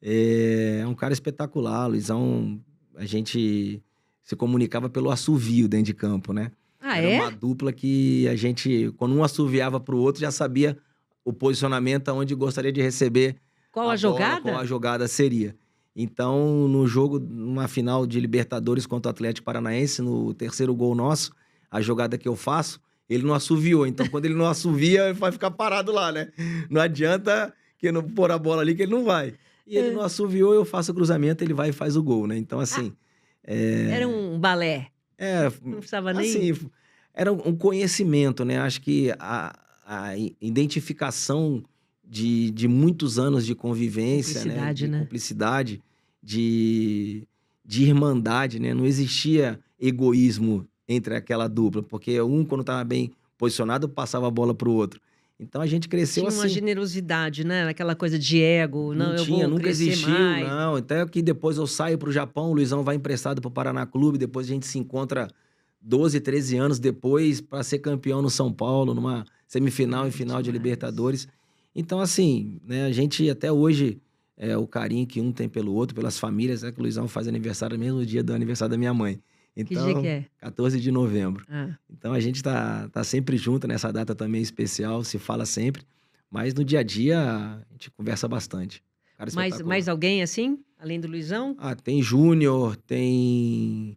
é um cara espetacular. Luizão, a gente se comunicava pelo assovio dentro de campo, né? Ah, Era é? uma dupla que a gente, quando um assoviava pro outro, já sabia o posicionamento aonde gostaria de receber Qual a a bola, qual jogada? a jogada seria. Então, no jogo, numa final de Libertadores contra o Atlético Paranaense, no terceiro gol nosso, a jogada que eu faço, ele não assoviou. Então, quando ele não assovia, ele vai ficar parado lá, né? Não adianta que não pôr a bola ali, que ele não vai. E ele É. não assoviou, eu faço o cruzamento, ele vai e faz o gol, né? Então, assim, Era um balé. Não precisava nem. assim, era um conhecimento, né? Acho que a identificação de muitos anos de convivência, né? Cumplicidade, De né? cumplicidade, de irmandade, né? Não existia egoísmo entre aquela dupla, porque um, quando estava bem posicionado, passava a bola para o outro. Então a gente cresceu Tinha uma assim. generosidade, né? Aquela coisa de ego. Não, eu vou Nunca crescer existiu, mais. não. Até que depois eu saio pro Japão, o Luizão vai emprestado pro Paraná Clube, depois a gente se encontra 12, 13 anos depois para ser campeão no São Paulo, numa semifinal e final de Demais. Libertadores. Então, assim, né, a gente até hoje, o carinho que um tem pelo outro, pelas famílias, né, que o Luizão faz aniversário no mesmo dia do aniversário da minha mãe. Que dia que Então, é? 14 de novembro. Ah. Então a gente tá sempre junto nessa data também especial, se fala sempre. Mas no dia a dia a gente conversa bastante. Cara espetacular. Mais alguém assim? Além do Luizão? Tem Júnior, tem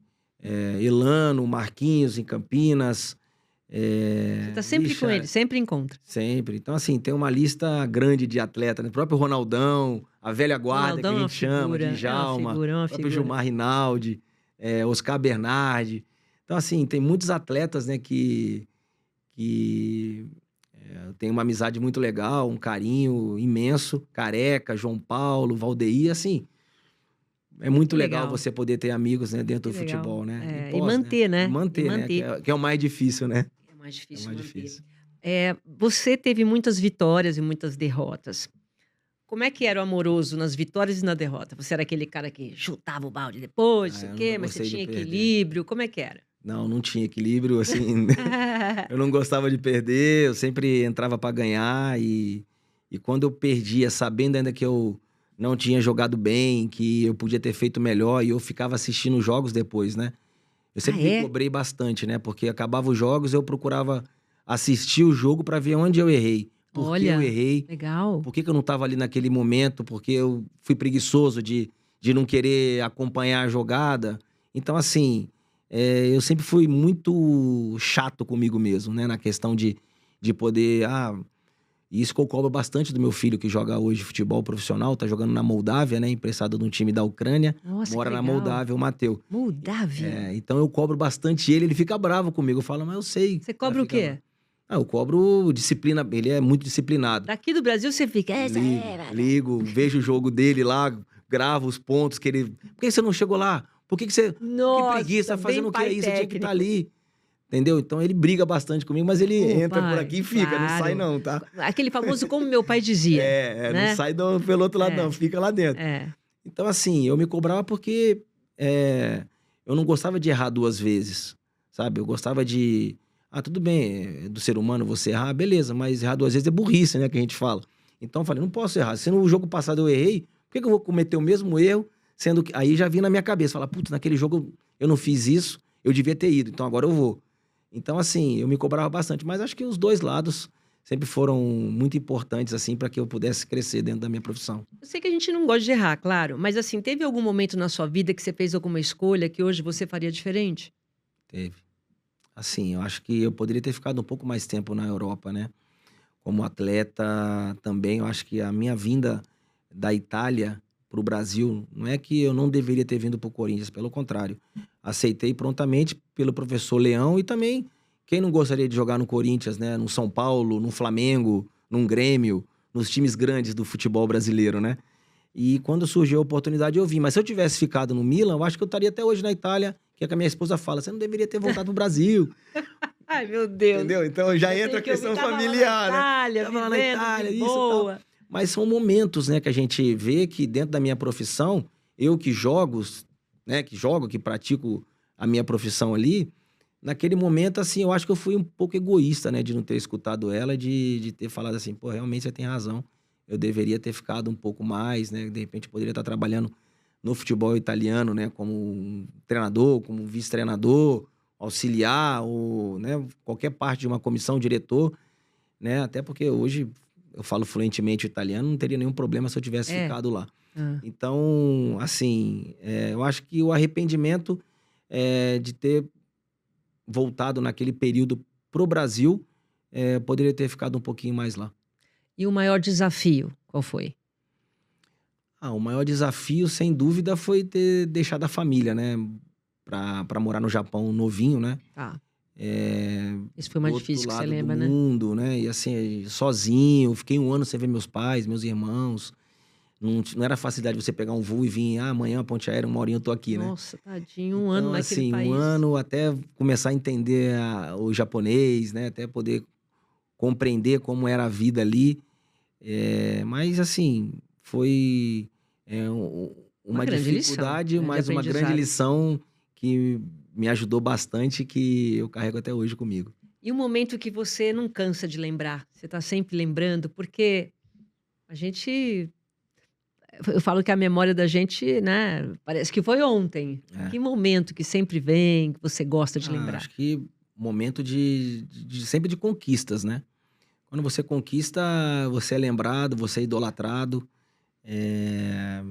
Elano, Marquinhos em Campinas. Você tá sempre com ele, sempre encontra. Sempre. Então, assim, tem uma lista grande de atletas, né? O próprio Ronaldão, a velha guarda que a gente chama, de Djalma, o próprio Gilmar Rinaldi, Oscar Bernardi. Então, assim, tem muitos atletas, né, que tem uma amizade muito legal, um carinho imenso. Careca, João Paulo, Valdeir, assim. É muito legal você poder ter amigos, né, dentro do futebol, né? E manter, né? Manter, né? Que é o mais difícil, né? É mais difícil mais manter. difícil. Você teve muitas vitórias e muitas derrotas. Como é que era o amoroso nas vitórias e na derrota? Você era aquele cara que chutava o balde depois, não sei o quê, mas você tinha equilíbrio? Como é que era? Não tinha equilíbrio, assim. Eu não gostava de perder, eu sempre entrava para ganhar. E quando eu perdia, sabendo ainda que eu não tinha jogado bem, que eu podia ter feito melhor, e eu ficava assistindo os jogos depois, né? Eu sempre me cobrei bastante, né? Porque acabava os jogos, eu procurava assistir o jogo para ver onde eu errei. Por que eu errei? Legal. Por que eu não estava ali naquele momento? Porque eu fui preguiçoso de não querer acompanhar a jogada. Então, assim, eu sempre fui muito chato comigo mesmo, né? Na questão de poder... E isso que eu cobro bastante do meu filho, que joga hoje futebol profissional, tá jogando na Moldávia, né? Emprestado de um time da Ucrânia. Nossa, mora na Moldávia, o Mateu. Moldávia? Então eu cobro bastante ele fica bravo comigo. Eu falo, mas eu sei. Você cobra o quê? Eu cobro disciplina, ele é muito disciplinado. Daqui do Brasil você fica... Ligo, vejo o jogo dele lá, gravo os pontos que ele... Por que você não chegou lá? Por que você... Que Nossa, preguiça, bem fazendo o que pai aí? Você tinha que estar técnico. ali. Entendeu? Então ele briga bastante comigo, mas ele O entra por pai, aqui e fica, não sai claro. não, tá? Aquele famoso como meu pai dizia, Não né? sai pelo outro lado não, É, fica lá dentro. é. Então assim, eu me cobrava porque eu não gostava de errar 2 vezes, sabe? Eu gostava de... Ah, tudo bem, é do ser humano você errar, beleza, mas errar 2 vezes é burrice, né, que a gente fala. Então eu falei, não posso errar. Se no jogo passado eu errei, por que eu vou cometer o mesmo erro, sendo que... Aí já vinha na minha cabeça, falar, putz, naquele jogo eu não fiz isso, eu devia ter ido, então agora eu vou. Então assim, eu me cobrava bastante, mas acho que os 2 lados sempre foram muito importantes, assim, para que eu pudesse crescer dentro da minha profissão. Eu sei que a gente não gosta de errar, claro, mas assim, teve algum momento na sua vida que você fez alguma escolha que hoje você faria diferente? Teve. Assim, eu acho que eu poderia ter ficado um pouco mais tempo na Europa, né? Como atleta também, eu acho que a minha vinda da Itália para o Brasil, não é que eu não deveria ter vindo para o Corinthians, pelo contrário. Aceitei prontamente pelo professor Leão e também quem não gostaria de jogar no Corinthians, né? No São Paulo, no Flamengo, num Grêmio, nos times grandes do futebol brasileiro, né? E quando surgiu a oportunidade eu vim. Mas se eu tivesse ficado no Milan, eu acho que eu estaria até hoje na Itália, que é que a minha esposa fala, você não deveria ter voltado para o Brasil. Ai, meu Deus. Entendeu? Então já Eu entra a tenho que ouvir, questão tava lá na familiar, né? Itália, Tava lá na vivendo Itália, de isso e tal. boa. Mas são momentos, né, que a gente vê que dentro da minha profissão, eu que jogo, né, que pratico a minha profissão ali, naquele momento, assim, eu acho que eu fui um pouco egoísta, né, de não ter escutado ela, de ter falado assim, pô, realmente você tem razão, eu deveria ter ficado um pouco mais, né, de repente eu poderia estar trabalhando no futebol italiano, né, como um treinador, como um vice-treinador, auxiliar, ou, né, qualquer parte de uma comissão, diretor, né, até porque hoje eu falo fluentemente italiano, não teria nenhum problema se eu tivesse É. ficado lá. Ah. Então, assim, eu acho que o arrependimento de ter voltado naquele período pro Brasil, poderia ter ficado um pouquinho mais lá. E o maior desafio, qual foi? Ah, o maior desafio, sem dúvida, foi ter deixado a família, né, pra morar no Japão novinho, né, Tá. Esse foi o do mais outro difícil que você lado do lembra, né? mundo, né, e assim, sozinho, fiquei 1 ano sem ver meus pais, meus irmãos. Não era facilidade você pegar um voo e vir, amanhã a ponte aérea, 1 horinha eu tô aqui, né. Nossa, tadinho, 1 ano Então, naquele assim, 1 país. ano até começar a entender o japonês, né, até poder compreender como era a vida ali. Mas, assim, foi, Uma uma grande lição, dificuldade, grande mas uma grande aprendizado. lição que me ajudou bastante, que eu carrego até hoje comigo. E um momento que você não cansa de lembrar, você tá sempre lembrando, porque a gente eu falo que a memória da gente, né, parece que foi ontem. É. Que momento que sempre vem, que você gosta de lembrar? Acho que momento de sempre de conquistas, né. Quando você conquista, você é lembrado, você é idolatrado. Eh,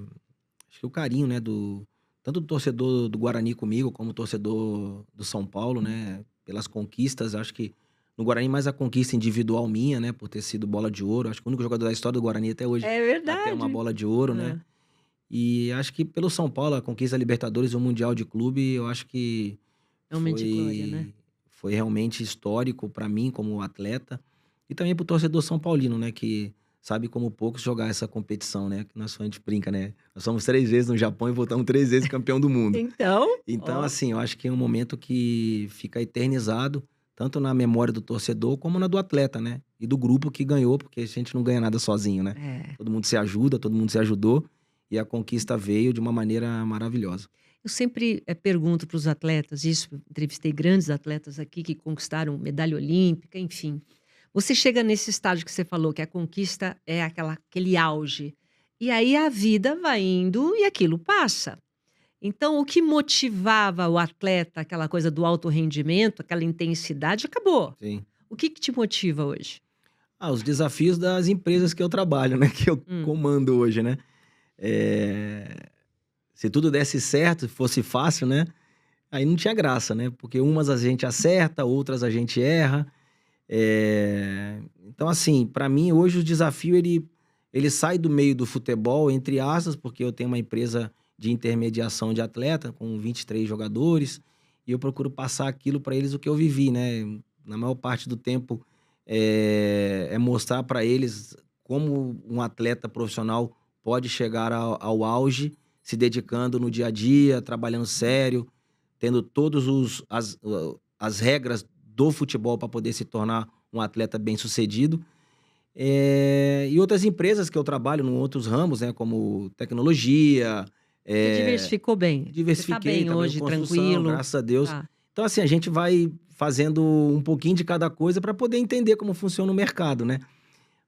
Acho que o carinho, né, tanto do torcedor do Guarani comigo, como o torcedor do São Paulo, né, pelas conquistas. Acho que no Guarani mais a conquista individual minha, né, por ter sido bola de ouro. Acho que o único jogador da história do Guarani até hoje É a ter uma verdade. bola de ouro, né. Hã. E acho que pelo São Paulo, a conquista da Libertadores e o Mundial de Clube, eu acho que Momento de glória, né? foi realmente histórico para mim como atleta e também para o torcedor são paulino, né, que sabe como poucos jogar essa competição, né, que a gente brinca, né, nós somos 3 vezes no Japão e voltamos 3 vezes campeão do mundo. Então, Então, ó, assim, eu acho que é um momento que fica eternizado, tanto na memória do torcedor como na do atleta, né, e do grupo que ganhou, porque a gente não ganha nada sozinho, né. é. Todo mundo se ajuda, todo mundo se ajudou e a conquista veio de uma maneira maravilhosa. Eu sempre, pergunto para os atletas isso, entrevistei grandes atletas aqui que conquistaram medalha olímpica, enfim. Você chega nesse estágio que você falou, que a conquista é aquele auge, e aí a vida vai indo e aquilo passa. Então o que motivava o atleta, aquela coisa do alto rendimento, aquela intensidade, acabou. Sim. O que que te motiva hoje? Os desafios das empresas que eu trabalho, né, que eu Hum. comando hoje, né. Se tudo desse certo, fosse fácil, né, aí não tinha graça, né, porque umas a gente acerta, outras a gente erra. Então, assim, para mim hoje o desafio ele sai do meio do futebol, entre aspas, porque eu tenho uma empresa de intermediação de atleta com 23 jogadores, e eu procuro passar aquilo para eles o que eu vivi, né. Na maior parte do tempo, é mostrar para eles como um atleta profissional pode chegar ao auge se dedicando no dia a dia, trabalhando sério, tendo as regras do futebol para poder se tornar um atleta bem-sucedido. E outras empresas que eu trabalho em outros ramos, né, como tecnologia. Você diversificou bem. Diversifiquei, Você tá bem trabalho hoje, com construção, tranquilo? graças a Deus. Tá. Então, assim, a gente vai fazendo um pouquinho de cada coisa para poder entender como funciona o mercado, né?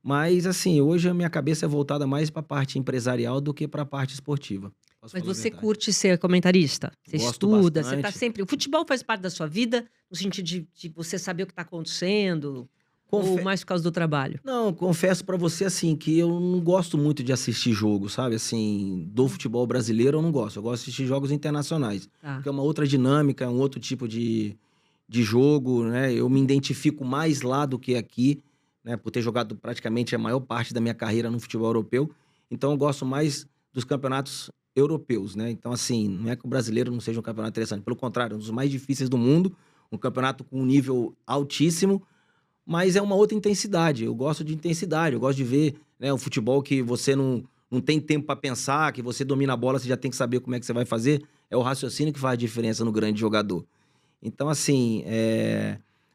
Mas, assim, hoje a minha cabeça é voltada mais para a parte empresarial do que para a parte esportiva. Posso Mas falar a você verdade. curte ser comentarista? Você Gosto estuda, você tá bastante. sempre... O futebol faz parte da sua vida, no sentido de você saber o que tá acontecendo? Ou Confe- mais por causa do trabalho? Não, confesso pra você, assim, que eu não gosto muito de assistir jogo, sabe? Assim, do futebol brasileiro eu não gosto. Eu gosto de assistir jogos internacionais. Tá. Porque é uma outra dinâmica, é um outro tipo de jogo, né? Eu me identifico mais lá do que aqui, né? Por ter jogado praticamente a maior parte da minha carreira no futebol europeu. Então eu gosto mais dos campeonatos europeus, né? Então, assim, não é que o brasileiro não seja um campeonato interessante. Pelo contrário, é um dos mais difíceis do mundo. Um campeonato com um nível altíssimo. Mas é uma outra intensidade. Eu gosto de intensidade, eu gosto de ver, né, o futebol que você não tem tempo para pensar, que você domina a bola, você já tem que saber como é que você vai fazer. É o raciocínio que faz a diferença no grande jogador. Então, assim,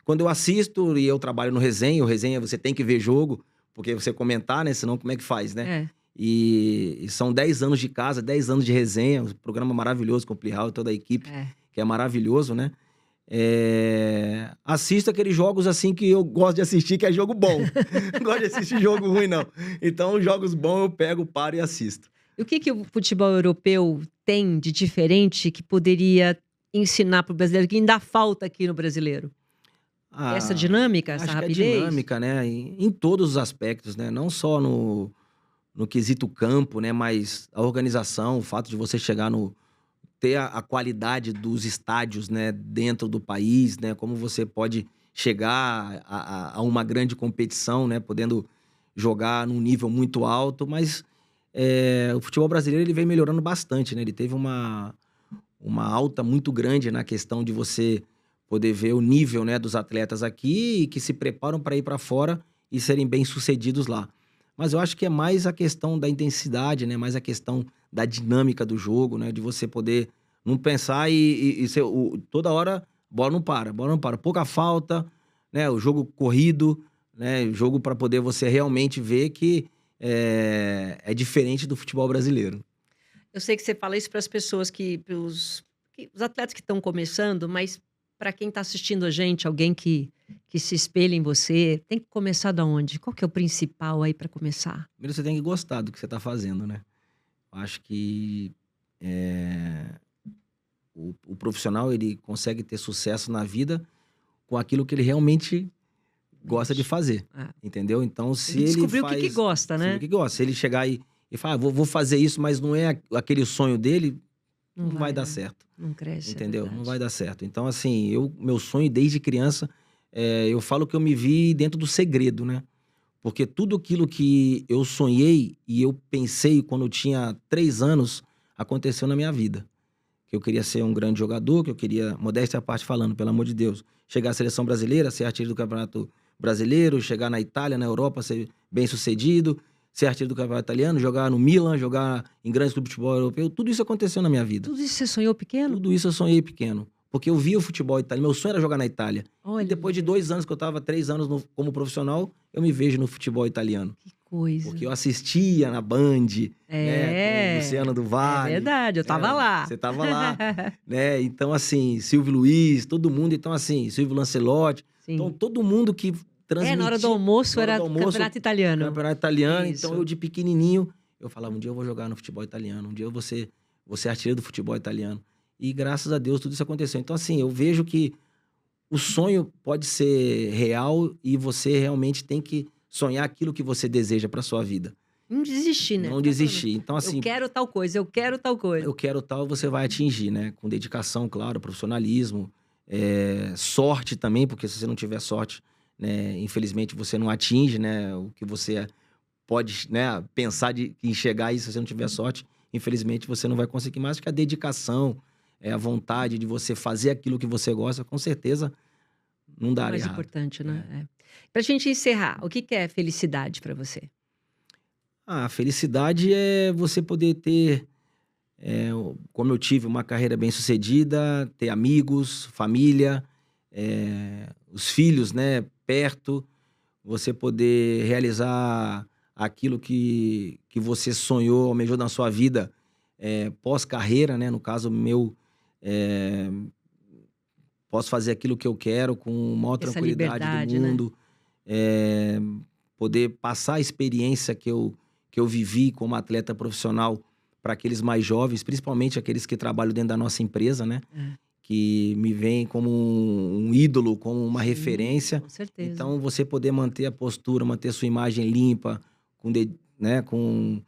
quando eu assisto e eu trabalho no resenha, o resenha você tem que ver jogo, porque você comentar, né? Senão como é que faz, né? É. E são 10 anos de casa, 10 anos de resenha, um programa maravilhoso com o Plihal e toda a equipe, É. que é maravilhoso, né? Assisto aqueles jogos assim que eu gosto de assistir, que é jogo bom. Não gosto de assistir jogo ruim, não. Então, jogos bons eu pego, paro e assisto. E o que o futebol europeu tem de diferente que poderia ensinar para o brasileiro, que ainda falta aqui no brasileiro? Essa dinâmica, essa Acho que é rapidez? dinâmica, né? Em todos os aspectos, né? Não só no quesito campo, né? Mas a organização, o fato de você chegar ter a qualidade dos estádios, né, dentro do país, né, como você pode chegar a uma grande competição, né, podendo jogar num nível muito alto, mas o futebol brasileiro ele vem melhorando bastante, né, ele teve uma alta muito grande na questão de você poder ver o nível, né, dos atletas aqui e que se preparam para ir para fora e serem bem-sucedidos lá. Mas eu acho que é mais a questão da intensidade, né, mais a questão da dinâmica do jogo, né, de você poder não pensar e ser, toda hora bola não para, pouca falta, né, o jogo corrido, né, o jogo para poder você realmente ver que é diferente do futebol brasileiro. Eu sei que você fala isso para as pessoas os atletas que estão começando, mas para quem está assistindo a gente, alguém que se espelha em você, tem que começar da onde? Qual que é o principal aí para começar? Primeiro você tem que gostar do que você está fazendo, né? Eu acho que o profissional ele consegue ter sucesso na vida com aquilo que ele realmente gosta de fazer, Ah, entendeu? Então, se ele ele descobriu o faz... que gosta, Sim, né? o que gosta. Se ele chegar e falar, vou fazer isso, mas não é aquele sonho dele, não vai dar né? certo, Não cresce, é entendeu? Não verdade. vai dar certo. Então, assim, meu sonho desde criança, eu falo que eu me vi dentro do segredo, né? Porque tudo aquilo que eu sonhei e eu pensei quando eu tinha 3 anos, aconteceu na minha vida. Que eu queria ser um grande jogador, que eu queria, modéstia à parte falando, pelo amor de Deus, chegar à seleção brasileira, ser artilheiro do Campeonato Brasileiro, chegar na Itália, na Europa, ser bem-sucedido, ser artilheiro do Campeonato Italiano, jogar no Milan, jogar em grandes clubes de futebol europeu. Tudo isso aconteceu na minha vida. Tudo isso você sonhou pequeno? Tudo isso eu sonhei pequeno. Porque eu via o futebol italiano. Meu sonho era jogar na Itália. Olha, E depois de 2 anos que eu estava, 3 anos como profissional, eu me vejo no futebol italiano. que coisa. Porque eu assistia na Band, né, com o Luciano do É Vale. verdade, eu tava lá. Você tava lá, né? Então, assim, Silvio Luiz, todo mundo. Então, assim, Silvio Lancelotti. Sim. Então, todo mundo que transmitia... Na hora do almoço na hora era do almoço, campeonato italiano. Campeonato italiano. Isso. Então, eu de pequenininho, eu falava, um dia eu vou jogar no futebol italiano. Um dia eu vou ser artilheiro do futebol italiano. E, graças a Deus, tudo isso aconteceu. Então, assim, eu vejo que o sonho pode ser real e você realmente tem que sonhar aquilo que você deseja para sua vida. Não desistir, né? Não Ficar desistir. Então, assim, eu quero tal coisa, eu quero tal coisa. eu quero tal, você vai atingir, né? Com dedicação, claro, profissionalismo, sorte também, porque se você não tiver sorte, né, infelizmente você não atinge, né, o que você pode, né, pensar em chegar aí, se você não tiver sorte, infelizmente você não vai conseguir mais, porque a dedicação, a vontade de você fazer aquilo que você gosta, com certeza não É dará mais errado. importante, né? Pra gente encerrar, o que é felicidade pra você? A felicidade é você poder ter, como eu tive uma carreira bem-sucedida, ter amigos, família, os filhos, né, perto, você poder realizar aquilo que você sonhou, almejou na sua vida, pós-carreira, né? No caso meu, eh, posso fazer aquilo que eu quero com a maior Essa tranquilidade do liberdade, né? mundo, eh, poder passar a experiência que eu vivi como atleta profissional para aqueles mais jovens, principalmente aqueles que trabalham dentro da nossa empresa, né? É. Que me veem como um ídolo, como uma Sim, referência. com certeza. Então, você poder manter a postura, manter sua imagem limpa, né, com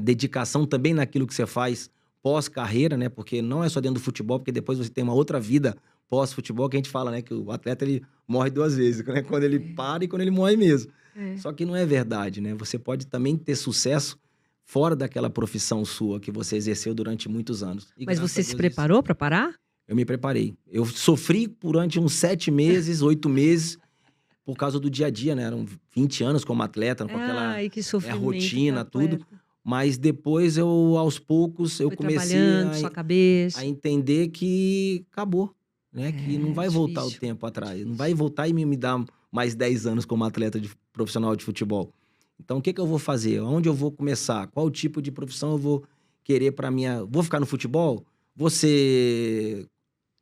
dedicação também naquilo que você faz pós-carreira, né? Porque não é só dentro do futebol, porque depois você tem uma outra vida pós-futebol, que a gente fala, né? Que o atleta, ele morre 2 vezes, né? Quando ele para e quando ele morre mesmo. É. Só que não é verdade, né? Você pode também ter sucesso fora daquela profissão sua que você exerceu durante muitos anos. E Mas graças você a se Deus, preparou para parar? eu me preparei. Eu sofri durante uns 7 meses, 8 meses, por causa do dia a dia, né? Eram 20 anos como atleta, com aquela Ai, que sofrimento pra rotina, tudo. atleta. Mas depois aos poucos, eu Foi comecei trabalhando, sua cabeça. a entender que acabou, né? Que não É vai voltar o difícil, tempo atrás. Não difícil. vai voltar e me dar mais 10 anos como atleta profissional de futebol. Então, o que eu vou fazer? Onde eu vou começar? Qual tipo de profissão eu vou querer para minha... Vou ficar no futebol? Vou ser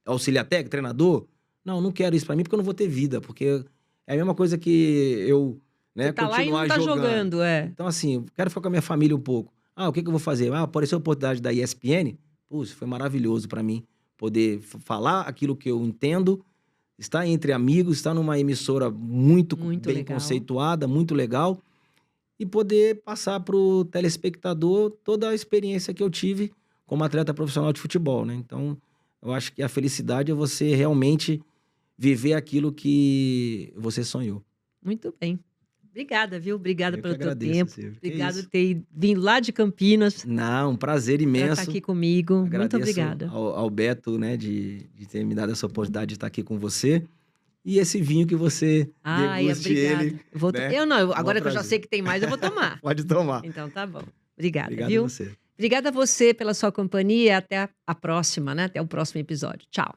auxiliar técnico, treinador? Não quero isso para mim porque eu não vou ter vida. Porque é a mesma coisa que eu, Você né, tá lá e não continuar tá jogando. jogando, é. Então, assim, eu quero ficar com a minha família um pouco. O que eu vou fazer? Apareceu a oportunidade da ESPN. Puxa, foi maravilhoso para mim poder falar aquilo que eu entendo, estar entre amigos, estar numa emissora muito Muito bem legal. conceituada, muito legal, e poder passar para o telespectador toda a experiência que eu tive como atleta profissional de futebol, né? Então, eu acho que a felicidade é você realmente viver aquilo que você sonhou. Muito bem. Obrigada, viu? Obrigada Eu que pelo teu agradeço, tempo. Silvio. Que Obrigada por isso. ter vindo lá de Campinas Não, um prazer para imenso. estar aqui comigo. Muito Agradeço obrigada. ao Beto, né, de ter me dado essa oportunidade de estar aqui com você. E esse vinho que você Ai, deguste obrigada. ele, Eu vou né? agora que eu já prazer. sei que tem mais, eu vou tomar. Pode tomar. Então tá bom. Obrigada, Obrigado viu? a você. Obrigada a você pela sua companhia. Até a próxima, né? Até o próximo episódio. Tchau.